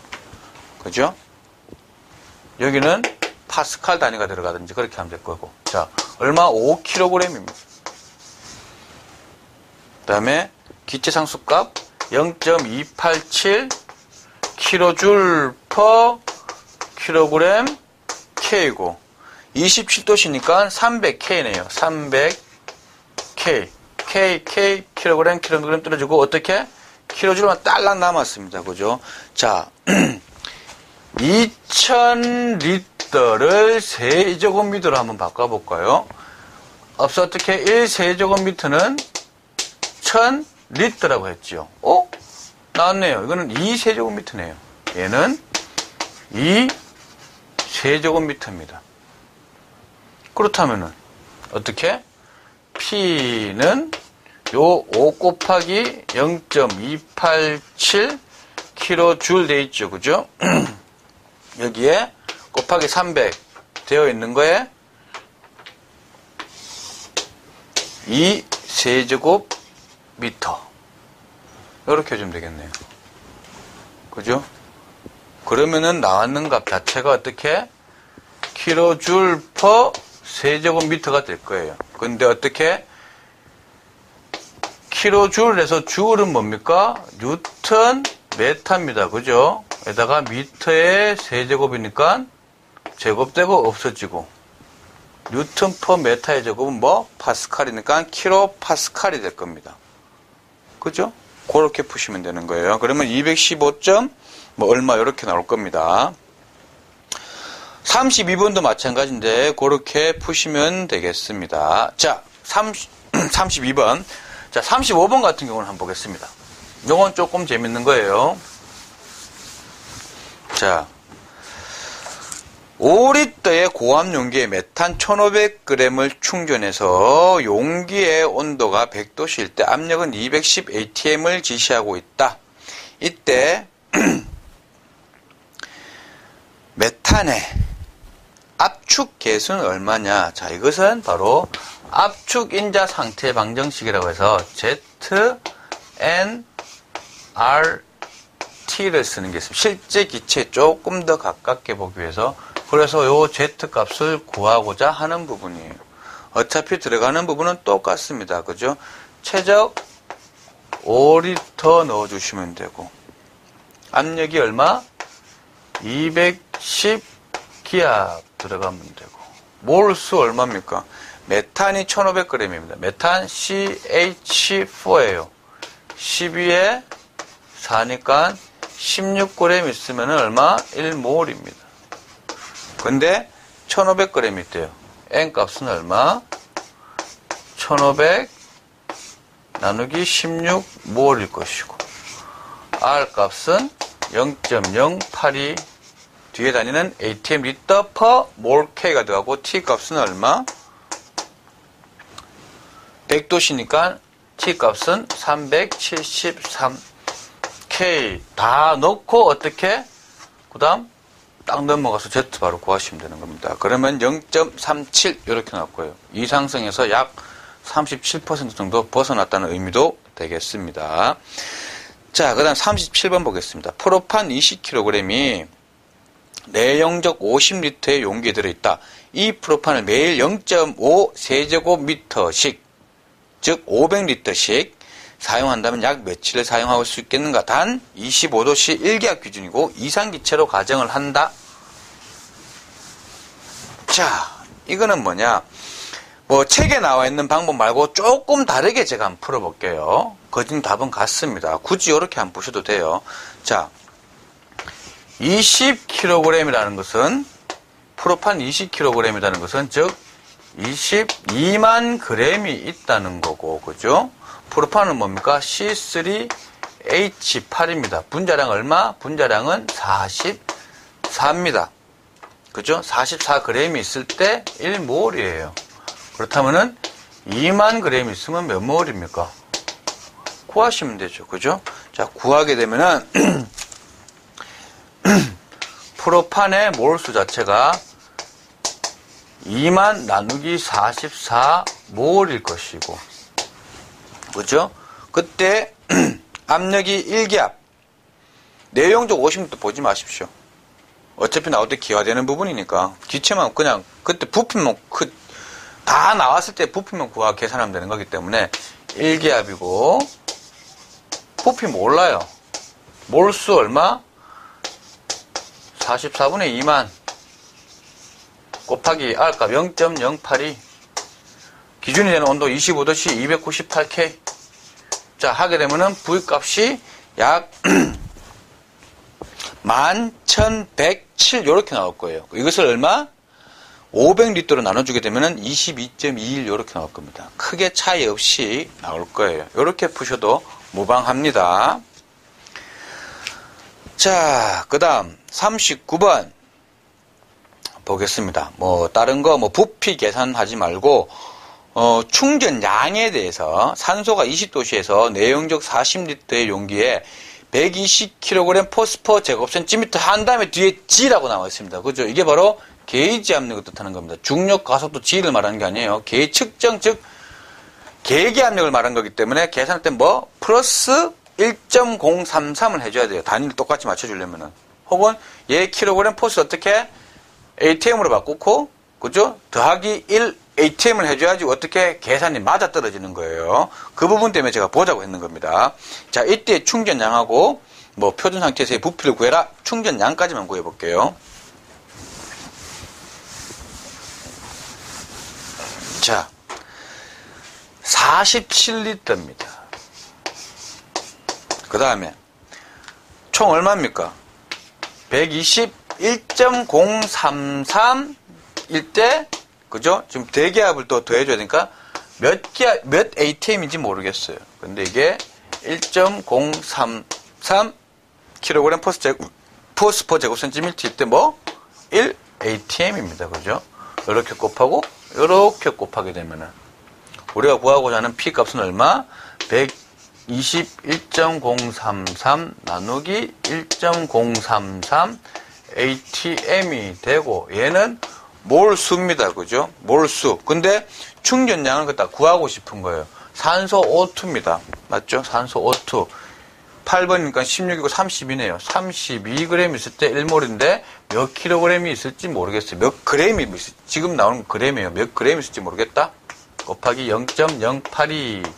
그죠? 여기는 파스칼 단위가 들어가든지 그렇게 하면 될 거고. 자, 얼마? 5kg입니다. 그 다음에 기체 상수값 0.287 kJ per kg K이고 27도씨니까 300K네요. 300K. K kg 떨어지고 어떻게? kJ만 딸랑 남았습니다. 그죠? 자, 2000리터를 세제곱미터로 한번 바꿔볼까요? 앞서 어떻게 1세제곱미터는 1000리터라고 했죠. 나왔네요. 이거는 2세제곱미터네요. 얘는 2세제곱미터입니다. 그렇다면은 어떻게? P는 요 5 곱하기 0.287 kJ 돼 있죠. 그죠? 여기에 곱하기 300 되어 있는 거에 2세제곱미터 이렇게 해주면 되겠네요. 그죠? 그러면은 나왔는 값 자체가 어떻게? kJ per 세제곱미터가 될 거예요. 근데 어떻게? kJ에서 줄은 뭡니까? 뉴턴 메타입니다. 그죠? 에다가 미터의 세제곱이니까 제곱되고 없어지고 뉴턴 퍼 메타의 제곱은 뭐? 파스칼이니까 킬로 파스칼이 될 겁니다. 그죠? 그렇게 푸시면 되는 거예요. 그러면 215점 뭐 얼마 이렇게 나올 겁니다. 32번도 마찬가지인데 그렇게 푸시면 되겠습니다. 자, 32번. 자, 35번 같은 경우는 한번 보겠습니다. 요건 조금 재밌는 거예요. 자, 5리터의 고압 용기에 메탄 1500g을 충전해서 용기의 온도가 100도씨일 때 압력은 210 atm을 지시하고 있다. 이때 메탄의 압축 계수는 얼마냐? 자, 이것은 바로 압축 인자 상태 방정식이라고 해서 ZNRT를 쓰는 게 있습니다. 실제 기체에 조금 더 가깝게 보기 위해서. 그래서 요 Z 값을 구하고자 하는 부분이에요. 어차피 들어가는 부분은 똑같습니다. 그죠? 최적 5리터 넣어주시면 되고, 압력이 얼마? 210기압 들어가면 되고, 몰수 얼마입니까? 메탄이 1500g입니다. 메탄 CH4예요. 12에 4니까 16g 있으면 얼마? 1몰입니다. 근데 1500g 있대요. N 값은 얼마? 1500 나누기 16몰일 것이고, R 값은 0.082 뒤에 다니는 atm 리터 per 몰 K가 들어가고, T 값은 얼마? 100도씨니까 T 값은 373K 다 넣고 어떻게? 그 다음 딱 넘어가서 Z 바로 구하시면 되는 겁니다. 그러면 0.37 이렇게 나올 거예요. 이상성에서 약 37% 정도 벗어났다는 의미도 되겠습니다. 자, 그 다음 37번 보겠습니다. 프로판 20kg이 내용적 50리터의 용기에 들어있다. 이 프로판을 매일 0.5 세제곱미터씩, 즉 500리터씩 사용한다면 약 며칠을 사용할 수 있겠는가? 단 25도씨 1기압 기준이고 이상기체로 가정을 한다. 자, 이거는 뭐냐? 뭐 책에 나와 있는 방법 말고 조금 다르게 제가 한번 풀어볼게요. 거진 답은 같습니다. 굳이 이렇게 안 보셔도 돼요. 자, 20kg이라는 것은 프로판 20kg이라는 것은 즉 22만 g이 있다는 거고, 그죠? 프로판은 뭡니까? C3H8입니다. 분자량 얼마? 분자량은 44입니다. 그죠? 44g이 있을 때 1몰이에요. 그렇다면은 2만 g 있으면 몇 몰입니까? 구하시면 되죠. 그죠? 자, 구하게 되면은 프로판의 몰수 자체가 2만 나누기 44몰일 것이고, 그죠? 그때 압력이 1기압. 내용적 오심도 보지 마십시오. 어차피 나올 때 기화되는 부분이니까 기체만 그냥 그때 부품만 다 나왔을 때 부품만 구하 계산하면 되는 거기 때문에 1기압이고, 부피 몰라요. 몰수 얼마? 44분의 2만 곱하기 R값 0.082, 기준이 되는 온도 25도씨 298K. 자, 하게 되면은 V값이 약 11,107 요렇게 나올 거예요. 이것을 얼마? 500리터로 나눠주게 되면은 22.21 요렇게 나올 겁니다. 크게 차이 없이 나올 거예요. 요렇게 푸셔도 무방합니다. 자, 그 다음 39번 보겠습니다. 다른 거 부피 계산하지 말고 충전량에 대해서 산소가 20도씨에서 내용적 40리터의 용기에 120kg 포스퍼 제곱센티미터 한 다음에 뒤에 G라고 나와 있습니다. 그죠? 이게 바로 게이지 압력을 뜻하는 겁니다. 중력 가속도 G를 말하는 게 아니에요. 게이지 측정, 즉 계기 압력을 말하는 거기 때문에 계산할 때 플러스 1.033을 해줘야 돼요. 단위를 똑같이 맞춰주려면은. 혹은 얘 킬로그램 포스 어떻게 ATM으로 바꾸고, 그죠? 더하기 1 ATM을 해줘야지 어떻게 계산이 맞아 떨어지는 거예요. 그 부분 때문에 제가 보자고 했는 겁니다. 자, 이때 충전량하고 표준 상태에서의 부피를 구해라. 충전량까지만 구해볼게요. 자, 47리터입니다. 그 다음에 총 얼마입니까? 121.033일 때, 그죠? 지금 대기압을 또 더해줘야 되니까 몇 ATM인지 모르겠어요. 근데 이게 1.033 kg 포스퍼 제곱센티미터일 때 1 ATM입니다. 그죠? 이렇게 곱하고 이렇게 곱하게 되면은 우리가 구하고자 하는 P 값은 얼마? 121.033 나누기 1.033 ATM이 되고, 얘는 몰수입니다. 그죠? 몰수. 근데 충전량을 갖다 구하고 싶은 거예요. 산소 O2입니다. 맞죠? 산소 O2. 8번이니까 16이고 30이네요. 32g 있을 때 1몰인데 몇 킬로그램이 있을지 모르겠어요. 몇 그램이 있을지. 지금 나오는 그램이에요. 몇 그램이 있을지 모르겠다. 곱하기 0.082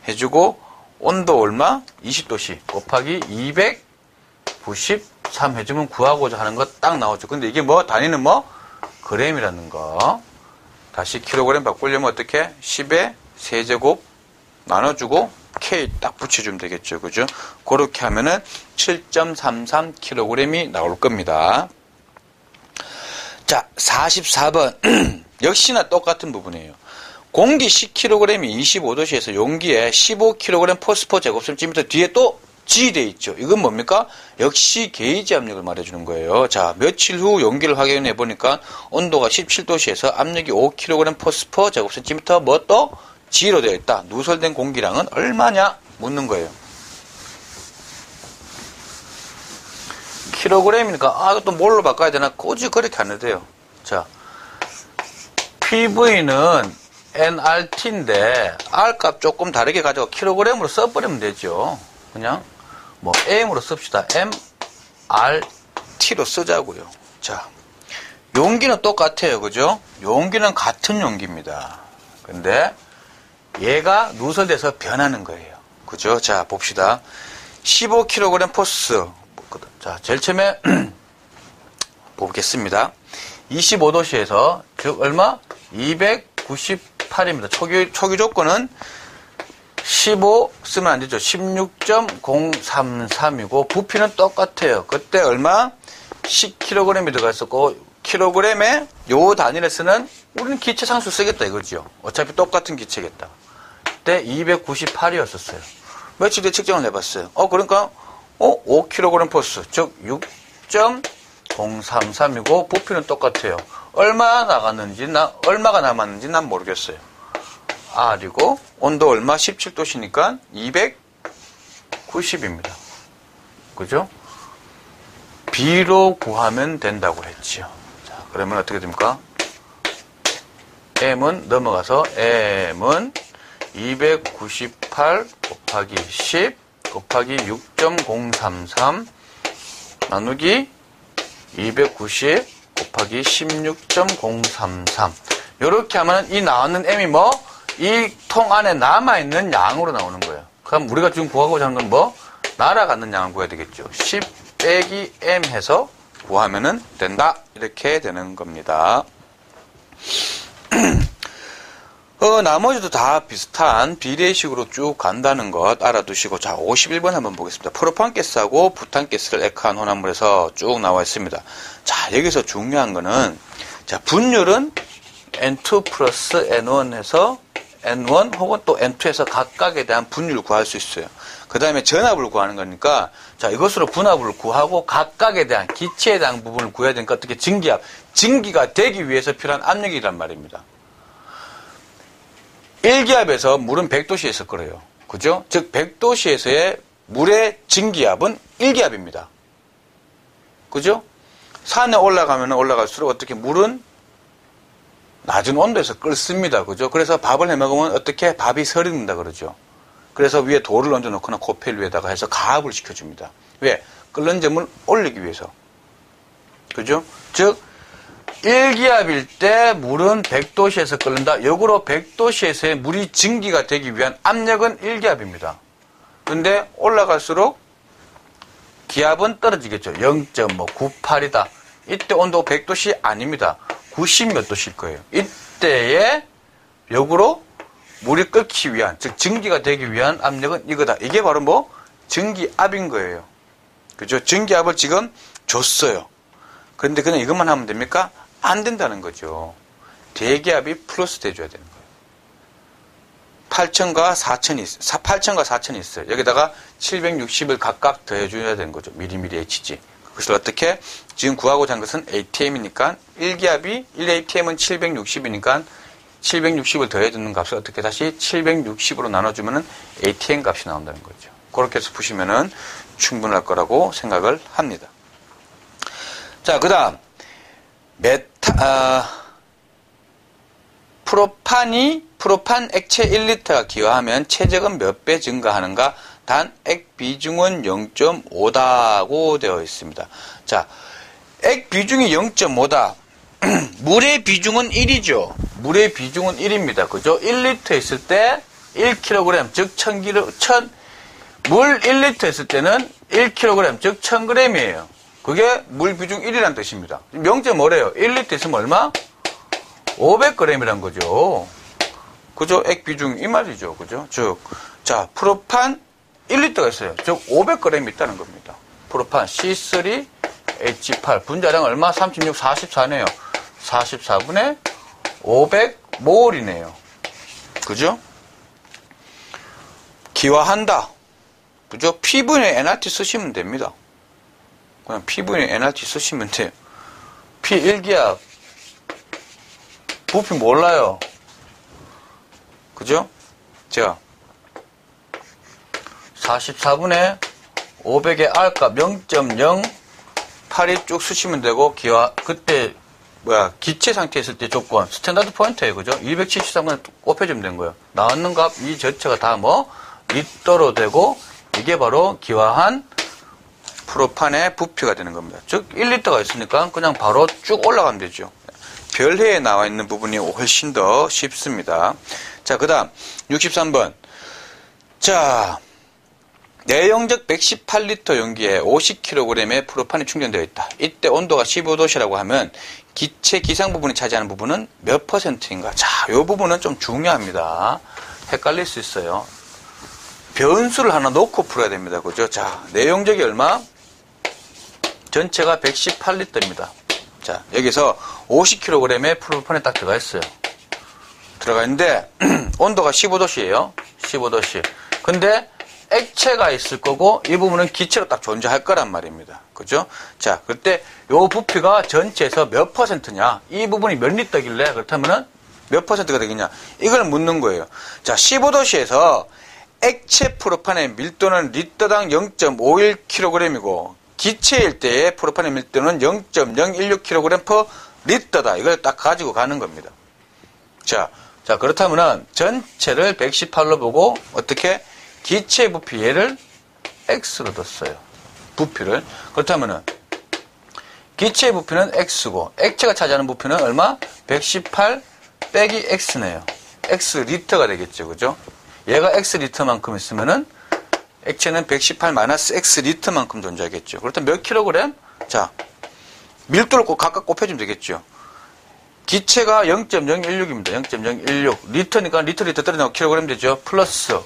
해주고, 온도 얼마? 20도씨 곱하기 293 해주면 구하고자 하는 거 딱 나오죠. 근데 이게 단위는 그램이라는 거. 다시 킬로그램 바꾸려면 어떻게? 10의 세제곱 나눠주고 K 딱 붙여주면 되겠죠. 그죠? 그렇게 하면은 7.33kg이 나올 겁니다. 자, 44번. 역시나 똑같은 부분이에요. 공기 10kg이 25도씨에서 용기에 15kg 포스퍼 제곱센티미터 뒤에 또 G 돼 있죠. 이건 뭡니까? 역시 게이지 압력을 말해주는 거예요. 자, 며칠 후 용기를 확인해 보니까 온도가 17도씨에서 압력이 5kg 포스퍼 제곱센티미터 또 G로 되어 있다. 누설된 공기량은 얼마냐? 묻는 거예요. 킬로그램이니까 이것도 뭘로 바꿔야 되나? 굳이 그렇게 안 해도 돼요. 자, PV는 nRT인데 R값 조금 다르게 가지고 킬로그램으로 써버리면 되죠. 그냥 M으로 씁시다. MRT로 쓰자고요. 자, 용기는 똑같아요. 그죠? 용기는 같은 용기입니다. 근데 얘가 누설돼서 변하는 거예요. 그죠? 자, 봅시다. 15kg 포스. 자, 제일 처음에 보겠습니다. 25도씨에서 즉 얼마? 298입니다. 초기 조건은 15 쓰면 안 되죠. 16.033이고 부피는 똑같아요. 그때 얼마? 10kg이 들어가 있었고 킬로그램에 요 단위에서는 우리는 기체 상수 쓰겠다 이거죠. 어차피 똑같은 기체겠다. 그때 298이었었어요. 며칠 뒤에 측정을 해봤어요. 그러니까 5kg 포스, 즉 6.033이고 부피는 똑같아요. 얼마가 남았는지 난 모르겠어요. R이고 온도 얼마? 17도시니까 290입니다. 그죠? B로 구하면 된다고 했지요. 자, 그러면 어떻게 됩니까? M은 넘어가서 M은 298 곱하기 10 곱하기 6.033 나누기 290 곱하기 16.033 이렇게 하면 이 나오는 M이 뭐? 이 통 안에 남아있는 양으로 나오는 거예요. 그럼 우리가 지금 구하고자 하는 건 뭐? 날아가는 양을 구해야 되겠죠. 10 빼기 M 해서 구하면은 된다. 이렇게 되는 겁니다. 나머지도 다 비슷한 비례식으로 쭉 간다는 것 알아두시고, 자, 51번 한번 보겠습니다. 프로판가스하고 부탄가스를 액화한 혼합물에서 쭉 나와 있습니다. 자, 여기서 중요한 거는, 자, 분율은 N2 플러스 N1 해서 N1 혹은 또 N2에서 각각에 대한 분율을 구할 수 있어요. 그 다음에 전압을 구하는 거니까, 자, 이것으로 분압을 구하고 각각에 대한 기체에 대한 부분을 구해야 되니까 어떻게 증기압, 증기가 되기 위해서 필요한 압력이란 말입니다. 1기압에서 물은 100도씨에서 끓어요. 그죠? 즉 100도씨에서의 물의 증기압은 1기압입니다. 그죠? 산에 올라가면 올라갈수록 어떻게 물은 낮은 온도에서 끓습니다. 그죠? 그래서 밥을 해 먹으면 어떻게 밥이 설익는다 그러죠. 그래서 위에 돌을 얹어 놓거나 코펠 위에다가 해서 가압을 시켜줍니다. 왜? 끓는 점을 올리기 위해서. 그죠? 즉 1기압일 때 물은 100도씨에서 끓는다. 역으로 100도씨에서의 물이 증기가 되기 위한 압력은 1기압입니다. 근데 올라갈수록 기압은 떨어지겠죠. 0.98이다. 이때 온도 100도씨 아닙니다. 90 몇 도씨일 거예요. 이때에 역으로 물이 끓기 위한, 즉 증기가 되기 위한 압력은 이거다. 이게 바로 뭐? 증기압인 거예요. 그죠? 증기압을 지금 줬어요. 그런데 그냥 이것만 하면 됩니까? 안 된다는 거죠. 대기압이 플러스 돼줘야 되는 거예요. 8,000과 4,000이 있어요. 여기다가 760을 각각 더해줘야 되는 거죠. 미리미리 HG. 그것을 어떻게? 지금 구하고자 한 것은 ATM이니까 1기압이 1ATM은 760이니까 760을 더해주는 값을 어떻게 다시 760으로 나눠주면은 ATM 값이 나온다는 거죠. 그렇게 해서 푸시면은 충분할 거라고 생각을 합니다. 자, 그 다음. 프로판 액체 1리터가 기화하면 체적은 몇 배 증가하는가? 단 액 비중은 0.5다고 되어 있습니다. 자, 액 비중이 0.5다. 물의 비중은 1이죠. 물의 비중은 1입니다. 그죠? 1리터 있을 때 1kg, 즉 1000kg, 물 1리터 있을 때는 1kg, 즉 1000g이에요. 그게 물 비중 1이라는 뜻입니다. 0.5래요. 1리터 있으면 얼마? 500g이란 거죠. 그죠? 액 비중 이 말이죠. 그죠? 즉, 자, 프로판 1리터가 있어요. 즉, 500g 있다는 겁니다. 프로판 C3H8. 분자량 얼마? 36, 44네요. 44분의 500몰이네요. 그죠? 기화한다. 그죠? P분의 nRT 쓰시면 됩니다. 그냥 P분의 nRT 쓰시면 돼요. P 1기압. 부피 몰라요. 그죠? 자, 44분의 500의 R값 0.08이 쭉 쓰시면 되고, 기화, 그때, 기체 상태에 있을 때 조건, 스탠다드 포인트예요. 그죠? 273을 곱해주면 된 거예요. 나왔는 값, 이 전체가 다 뭐, 리터로 되고, 이게 바로 기화한 프로판의 부피가 되는 겁니다. 즉 1리터가 있으니까 그냥 바로 쭉 올라가면 되죠. 별해에 나와 있는 부분이 훨씬 더 쉽습니다. 자, 그 다음 63번. 자, 내용적 118리터 용기에 50kg의 프로판이 충전되어 있다. 이때 온도가 15도씨라고 하면 기체 기상 부분이 차지하는 부분은 몇 %인가? 자, 이 부분은 좀 중요합니다. 헷갈릴 수 있어요. 변수를 하나 놓고 풀어야 됩니다. 그죠? 자, 내용적이 얼마? 전체가 118리터입니다. 자, 여기서 50kg의 프로판에 딱 들어가 있어요. 들어가 있는데, 온도가 15도씨예요. 15도씨. 근데, 액체가 있을 거고, 이 부분은 기체로 딱 존재할 거란 말입니다. 그죠? 자, 그때, 요 부피가 전체에서 몇 %냐? 이 부분이 몇 리터길래, 그렇다면은, 몇 %가 되겠냐? 이걸 묻는 거예요. 자, 15도씨에서, 액체 프로판의 밀도는 리터당 0.51kg이고, 기체일 때의 프로판의 밀도는 0.016kg per 리터다. 이걸 딱 가지고 가는 겁니다. 자, 그렇다면은 전체를 118로 보고 어떻게 기체 부피 얘를 x로 뒀어요. 부피를. 그렇다면은 기체 부피는 x고 액체가 차지하는 부피는 얼마? 118 빼기 x네요. x 리터가 되겠죠. 그죠? 얘가 x 리터만큼 있으면은 액체는 118 마이너스 x 리터만큼 존재하겠죠. 그렇다면 몇 킬로그램? 자, 밀도를 꼭 각각 곱해주면 되겠죠. 기체가 0.016입니다. 0.016. 리터니까 리터 떨어지고 킬로그램 되죠. 플러스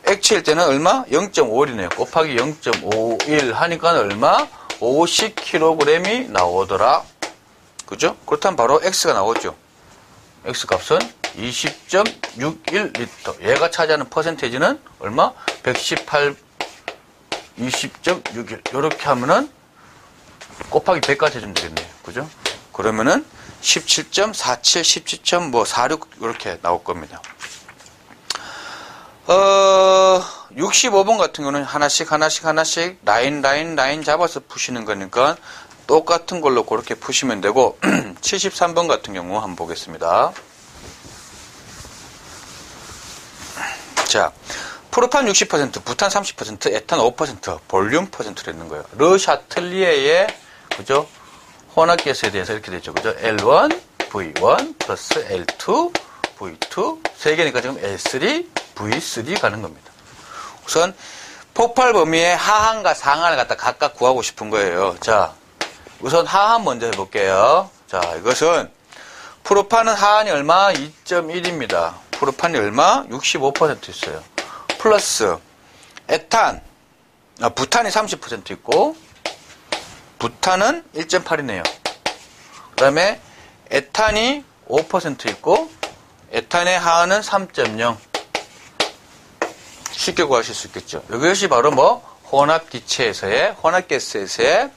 액체일 때는 얼마? 0.51이네요. 곱하기 0.51 하니까 얼마? 50kg이 나오더라. 그죠? 그렇다면 바로 x가 나오죠. x 값은 20.61리터. 얘가 차지하는 퍼센테이지는 얼마? 118, 20.61. 이렇게 하면은 곱하기 100까지 해주면 되겠네요. 그죠? 그러면은 17.47, 17.46 이렇게 나올 겁니다. 65번 같은 경우는 하나씩 라인 잡아서 푸시는 거니까 똑같은 걸로 그렇게 푸시면 되고 73번 같은 경우 한번 보겠습니다. 자, 프로판 60%, 부탄 30%, 에탄 5%, 볼륨 %로 있는 거예요. 르 샤틀리에의 그죠? 혼합가스에 대해서 이렇게 되죠. 그죠? L1, V1 플러스 L2, V2 세 개니까 지금 L3, V3 가는 겁니다. 우선 폭발 범위의 하한과 상한을 갖다 각각 구하고 싶은 거예요. 자, 우선 하한 먼저 해볼게요. 자, 이것은 프로판은 하한이 얼마? 2.1입니다. 프로판이 얼마? 65% 있어요. 플러스 에탄, 부탄이 30% 있고 부탄은 1.8이네요. 그 다음에 에탄이 5% 있고 에탄의 하한은 3.0. 쉽게 구하실 수 있겠죠. 이것이 바로 혼합기체에서의 혼합가스에서의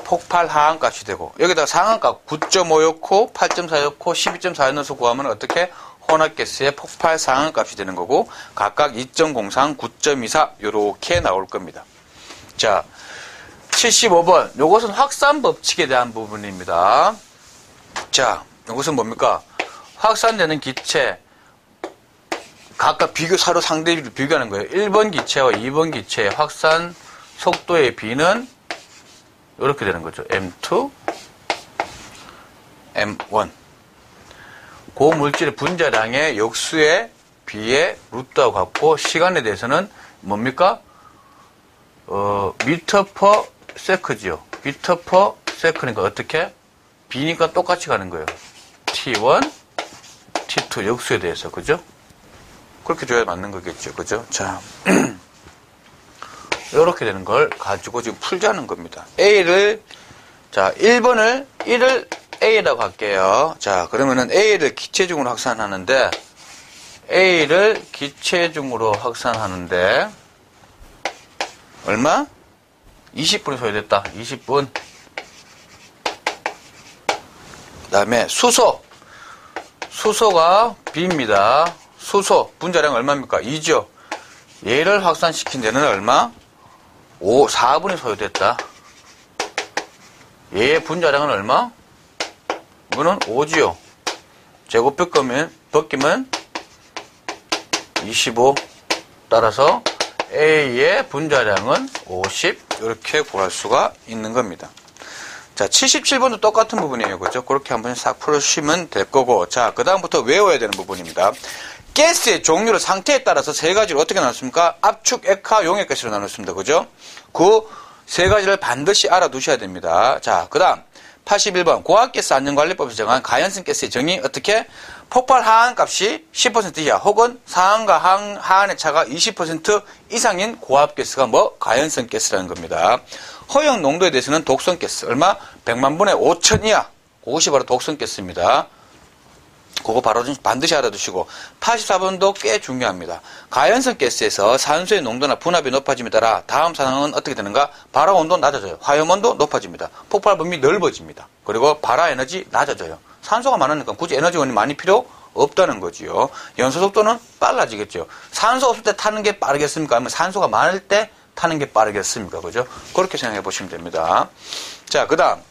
폭발 하한 값이 되고 여기다 상한값 9.5였고 8.4였고 12.4였 넣어서 구하면 어떻게 혼합가스의 폭발 상한값이 되는 거고 각각 2.03, 9.24 이렇게 나올 겁니다. 자, 75번 요것은 확산 법칙에 대한 부분입니다. 자, 요것은 뭡니까? 확산되는 기체 각각 서로 상대비를 비교하는 거예요. 1번 기체와 2번 기체의 확산 속도의 비는 이렇게 되는 거죠. M2, M1. 고물질의 분자량의 역수의 비의 루트와 같고 시간에 대해서는 뭡니까? 미터 퍼 세크지요. 미터 퍼 세크니까 어떻게? 비니까 똑같이 가는 거예요. T1, T2 역수에 대해서. 그죠? 그렇게 줘야 맞는 거겠죠. 그죠? 자. 이렇게 되는 걸 가지고 지금 풀자는 겁니다. A를, 자, 1을 A라고 할게요. 자, 그러면은 A를 기체중으로 확산하는데, A를 기체중으로 확산하는데, 얼마? 20분이 소요됐다. 20분. 그 다음에 수소가 B입니다. 수소, 분자량 얼마입니까? 2죠. 얘를 확산시킨 데는 얼마? 4분이 소요됐다. 얘의 분자량은 얼마? 이거는 5지요. 제곱 벗기면 25. 따라서 A의 분자량은 50. 이렇게 구할 수가 있는 겁니다. 자, 77번도 똑같은 부분이에요. 그죠? 그렇게 한번 싹 풀으시면 될 거고. 자, 그 다음부터 외워야 되는 부분입니다. 가스의 종류로 상태에 따라서 세 가지로 어떻게 나눴습니까? 압축, 액화, 용액가스로 나눴습니다. 그죠? 그 세 가지를 반드시 알아두셔야 됩니다. 자, 그 다음 81번 고압가스 안전관리법에서 정한 가연성 가스의 정의 어떻게? 폭발 하한 값이 10% 이하 혹은 상한과 하한의 차가 20% 이상인 고압가스가 뭐 가연성 가스라는 겁니다. 허용 농도에 대해서는 독성 가스 얼마? 100만 분의 5천 이하. 그것이 바로 독성 가스입니다. 그거 바로 반드시 알아두시고 84번도 꽤 중요합니다. 가연성 가스에서 산소의 농도나 분압이 높아짐에 따라 다음 상황은 어떻게 되는가? 발화 온도 낮아져요. 화염온도 높아집니다. 폭발 범위 넓어집니다. 그리고 발화 에너지 낮아져요. 산소가 많으니까 굳이 에너지원이 많이 필요 없다는 거지요. 연소 속도는 빨라지겠죠. 산소 없을 때 타는 게 빠르겠습니까? 아니면 산소가 많을 때 타는 게 빠르겠습니까? 그죠? 그렇게 생각해 보시면 됩니다. 자, 그 다음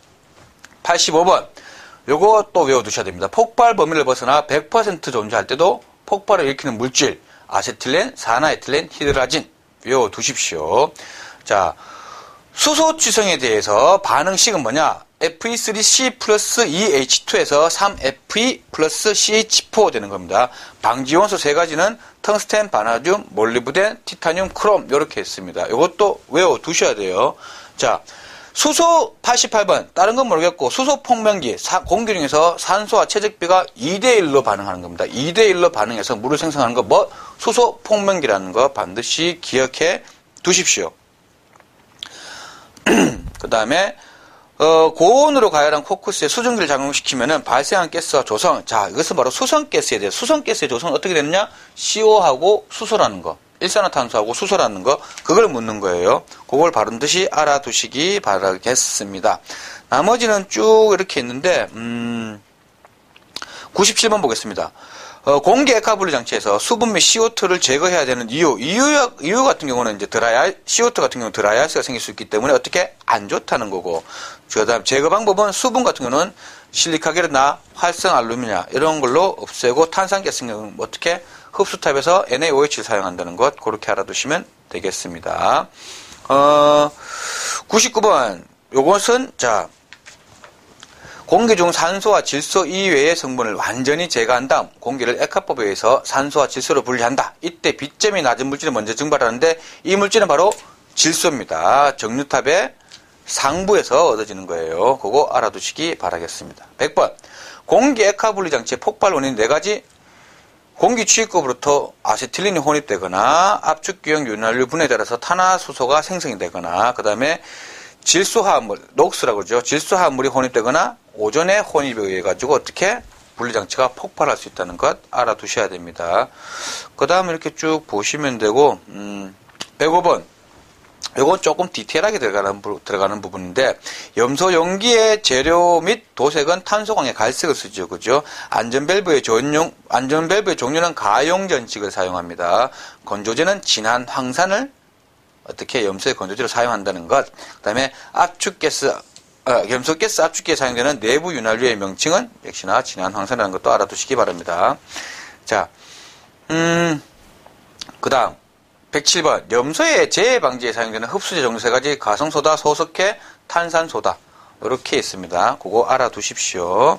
85번. 요거 또 외워두셔야 됩니다. 폭발 범위를 벗어나 100% 존재할 때도 폭발을 일으키는 물질 아세틸렌, 산화에틸렌, 히드라진 외워두십시오. 자, 수소취성에 대해서 반응식은 뭐냐? Fe3C 플러스 2H2에서 3Fe 플러스 CH4 되는 겁니다. 방지원소 세 가지는 텅스텐, 바나듐, 몰리브덴, 티타늄, 크롬 이렇게 했습니다. 이것도 외워두셔야 돼요. 자, 수소 88번 다른 건 모르겠고 수소 폭명기 공기 중에서 산소와 최적비가 2대1로 반응하는 겁니다. 2대1로 반응해서 물을 생성하는 거 뭐 수소 폭명기라는 거 반드시 기억해 두십시오. 그 다음에 고온으로 가열한 코크스에 수증기를 작용시키면은 발생한 가스와 조성. 자, 이것은 바로 수성가스에 대해서 수성가스의 조성은 어떻게 되느냐? CO하고 수소라는 거. 일산화탄소하고 수소라는 거, 그걸 묻는 거예요. 그걸 반드시 알아두시기 바라겠습니다. 나머지는 쭉 이렇게 있는데, 97번 보겠습니다. 공기 액화분리 장치에서 수분 및 CO2를 제거해야 되는 이유 같은 경우는 이제 CO2 같은 경우는 드라이아이스가 생길 수 있기 때문에 어떻게 안 좋다는 거고, 그 다음 제거 방법은 수분 같은 경우는 실리카겔이나 활성 알루미늄 이런 걸로 없애고 탄산가스 같은 경우는 어떻게 흡수탑에서 NaOH를 사용한다는 것, 그렇게 알아두시면 되겠습니다. 99번, 요것은, 자, 공기 중 산소와 질소 이외의 성분을 완전히 제거한 다음, 공기를 액화법에 의해서 산소와 질소로 분리한다. 이때 비점이 낮은 물질을 먼저 증발하는데, 이 물질은 바로 질소입니다. 정류탑의 상부에서 얻어지는 거예요. 그거 알아두시기 바라겠습니다. 100번, 공기 액화분리 장치의 폭발 원인 4가지, 공기 취입구로부터 아세틸린이 혼입되거나 압축기형 윤활유 분해에 따라서 탄화수소가 생성이 되거나 그 다음에 질소화합물, 녹스라고 그러죠. 질소화합물이 혼입되거나 오존의 혼입에 의해 가지고 어떻게 분리장치가 폭발할 수 있다는 것 알아두셔야 됩니다. 그 다음 이렇게 쭉 보시면 되고 105번 이건 조금 디테일하게 들어가는 부분인데 염소 용기의 재료 및 도색은 탄소광의 갈색을 쓰죠. 그죠? 안전밸브의 종류는 가용전식을 사용합니다. 건조제는 진한 황산을 어떻게 염소의 건조제로 사용한다는 것. 그 다음에 염소가스 압축기에 사용되는 내부 윤활유의 명칭은 역시나 진한 황산이라는 것도 알아두시기 바랍니다. 자, 그 다음 107번 염소의 재해 방지에 사용되는 흡수제 종류 3가지 가성소다, 소석회, 탄산소다 이렇게 있습니다. 그거 알아두십시오.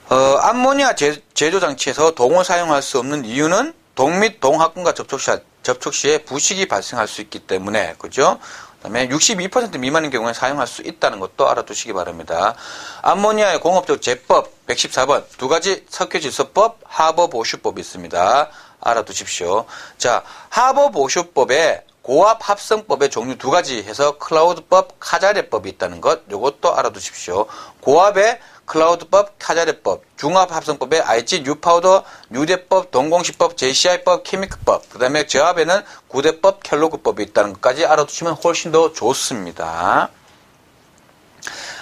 암모니아 제조 장치에서 동을 사용할 수 없는 이유는 동 및 동합금과 접촉 시에 부식이 발생할 수 있기 때문에 그죠? 그다음에 62% 미만인 경우에 사용할 수 있다는 것도 알아두시기 바랍니다. 암모니아의 공업적 제법 114번 2가지 석회질소법, 하버보슈법이 있습니다. 알아두십시오. 자, 하버보슈법에 고압 합성법의 종류 2가지 해서 클라우드법, 카자레법이 있다는 것, 이것도 알아두십시오. 고압의 클라우드법, 카자레법, 중압합성법의 IG, 뉴파우더, 뉴대법, 동공시법, JCI법, 케미크법, 그 다음에 저압에는 구대법, 켈로그법이 있다는 것까지 알아두시면 훨씬 더 좋습니다.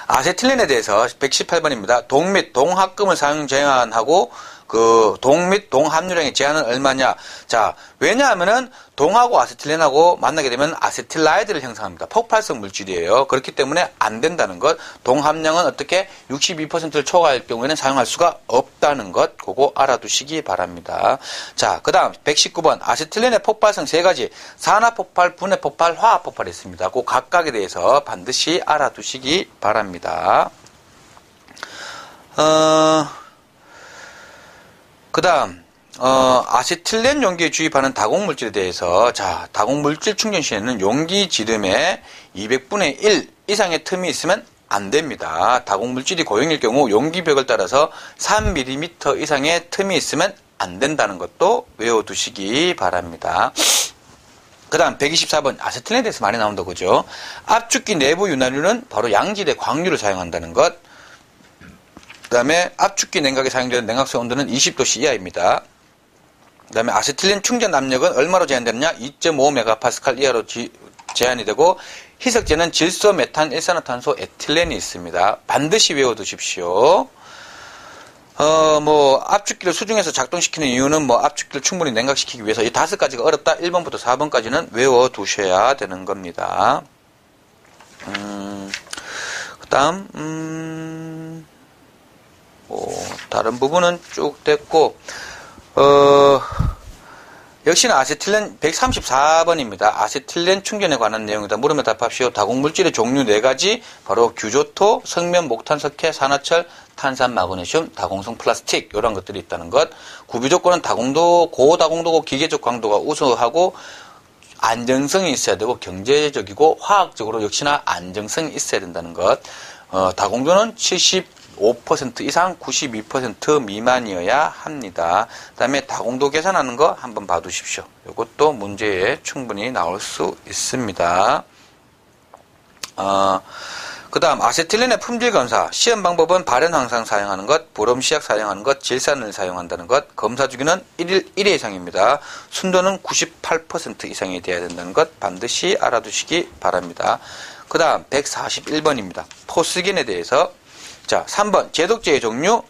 아세틸렌에 대해서 118번입니다. 동 및 동합금을 사용 제한하고 그 동 및 동함유량의 제한은 얼마냐? 자, 왜냐하면은 동하고 아세틸렌하고 만나게 되면 아세틸라이드를 형성합니다. 폭발성 물질이에요. 그렇기 때문에 안 된다는 것. 동함량은 어떻게 62%를 초과할 경우에는 사용할 수가 없다는 것. 그거 알아두시기 바랍니다. 자, 그 다음 119번 아세틸렌의 폭발성 3가지 산화폭발, 분해폭발, 화합폭발이 있습니다. 그 각각에 대해서 반드시 알아두시기 바랍니다. 그 다음 아세틸렌 용기에 주입하는 다공물질에 대해서 다공물질 충전 시에는 용기 지름에 200분의 1 이상의 틈이 있으면 안 됩니다. 다공물질이 고형일 경우 용기벽을 따라서 3mm 이상의 틈이 있으면 안 된다는 것도 외워두시기 바랍니다. 그 다음 124번 아세틸렌에 대해서 많이 나온다 그죠. 압축기 내부 윤활유는 바로 양질의 광유를 사용한다는 것. 그 다음에 압축기 냉각에 사용되는 냉각수 온도는 20도씨 이하입니다. 그 다음에 아세틸렌 충전 압력은 얼마로 제한되느냐? 2.5MPa 이하로 제한이 되고, 희석제는 질소, 메탄, 일산화탄소, 에틸렌이 있습니다. 반드시 외워두십시오. 압축기를 수중에서 작동시키는 이유는 압축기를 충분히 냉각시키기 위해서 이 5가지가 어렵다. 1번부터 4번까지는 외워두셔야 되는 겁니다. 그 다음, 다른 부분은 쭉 됐고, 역시나 아세틸렌 134번입니다. 아세틸렌 충전에 관한 내용이다. 물으면 답합시오. 다공물질의 종류 4가지, 바로 규조토, 성면, 목탄, 석회, 산화철, 탄산, 마그네슘, 다공성 플라스틱, 이런 것들이 있다는 것. 구비 조건은 고다공도고 기계적 강도가 우수하고 안정성이 있어야 되고 경제적이고 화학적으로 역시나 안정성이 있어야 된다는 것. 다공도는 75% 이상 92% 미만이어야 합니다. 그 다음에 다공도 계산하는 거 한번 봐두십시오. 이것도 문제에 충분히 나올 수 있습니다. 그 다음 아세틸렌의 품질 검사. 시험 방법은 발현 항상 사용하는 것, 보름 시약 사용하는 것, 질산을 사용한다는 것. 검사 주기는 1회 이상입니다. 순도는 98% 이상이 돼야 된다는 것 반드시 알아두시기 바랍니다. 그 다음 141번입니다. 포스겐에 대해서. 자, 3번 제독제의 종류,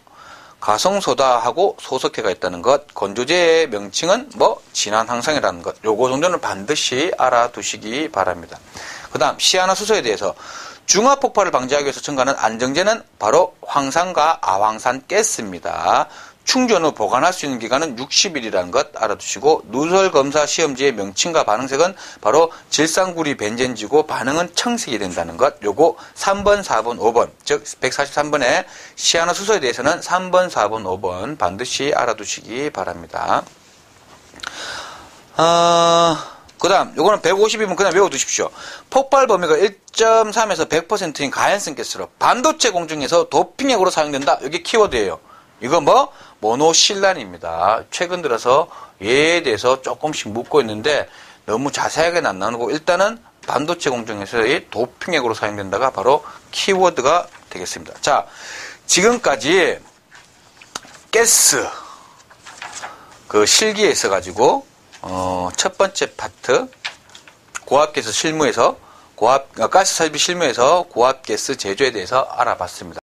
가성소다하고 소석회가 있다는 것. 건조제의 명칭은 진한항상이라는 것. 요거 정도는 반드시 알아두시기 바랍니다. 그 다음 시아나수소에 대해서 중화폭발을 방지하기 위해서 첨가하는 안정제는 바로 황산과 아황산 가스입니다. 충전 후 보관할 수 있는 기간은 60일이라는 것 알아두시고, 누설검사 시험지의 명칭과 반응색은 바로 질산구리 벤젠지고 반응은 청색이 된다는 것. 요거 3번, 4번, 5번, 즉 143번의 시아나수소에 대해서는 3번, 4번, 5번 반드시 알아두시기 바랍니다. 그 다음 요거는 150이면 그냥 외워두십시오. 폭발 범위가 1.3에서 100%인 가연성 가스로 반도체 공정에서 도핑액으로 사용된다. 이게 키워드예요. 이거 모노실란입니다. 최근 들어서 얘에 대해서 조금씩 묻고 있는데 너무 자세하게는 안 나누고, 일단은 반도체 공정에서의 도핑액으로 사용된다가 바로 키워드가 되겠습니다. 자, 지금까지 가스 실기에 있어가지고 첫 번째 파트 고압가스 실무에서 가스 설비 실무에서 고압가스 제조에 대해서 알아봤습니다.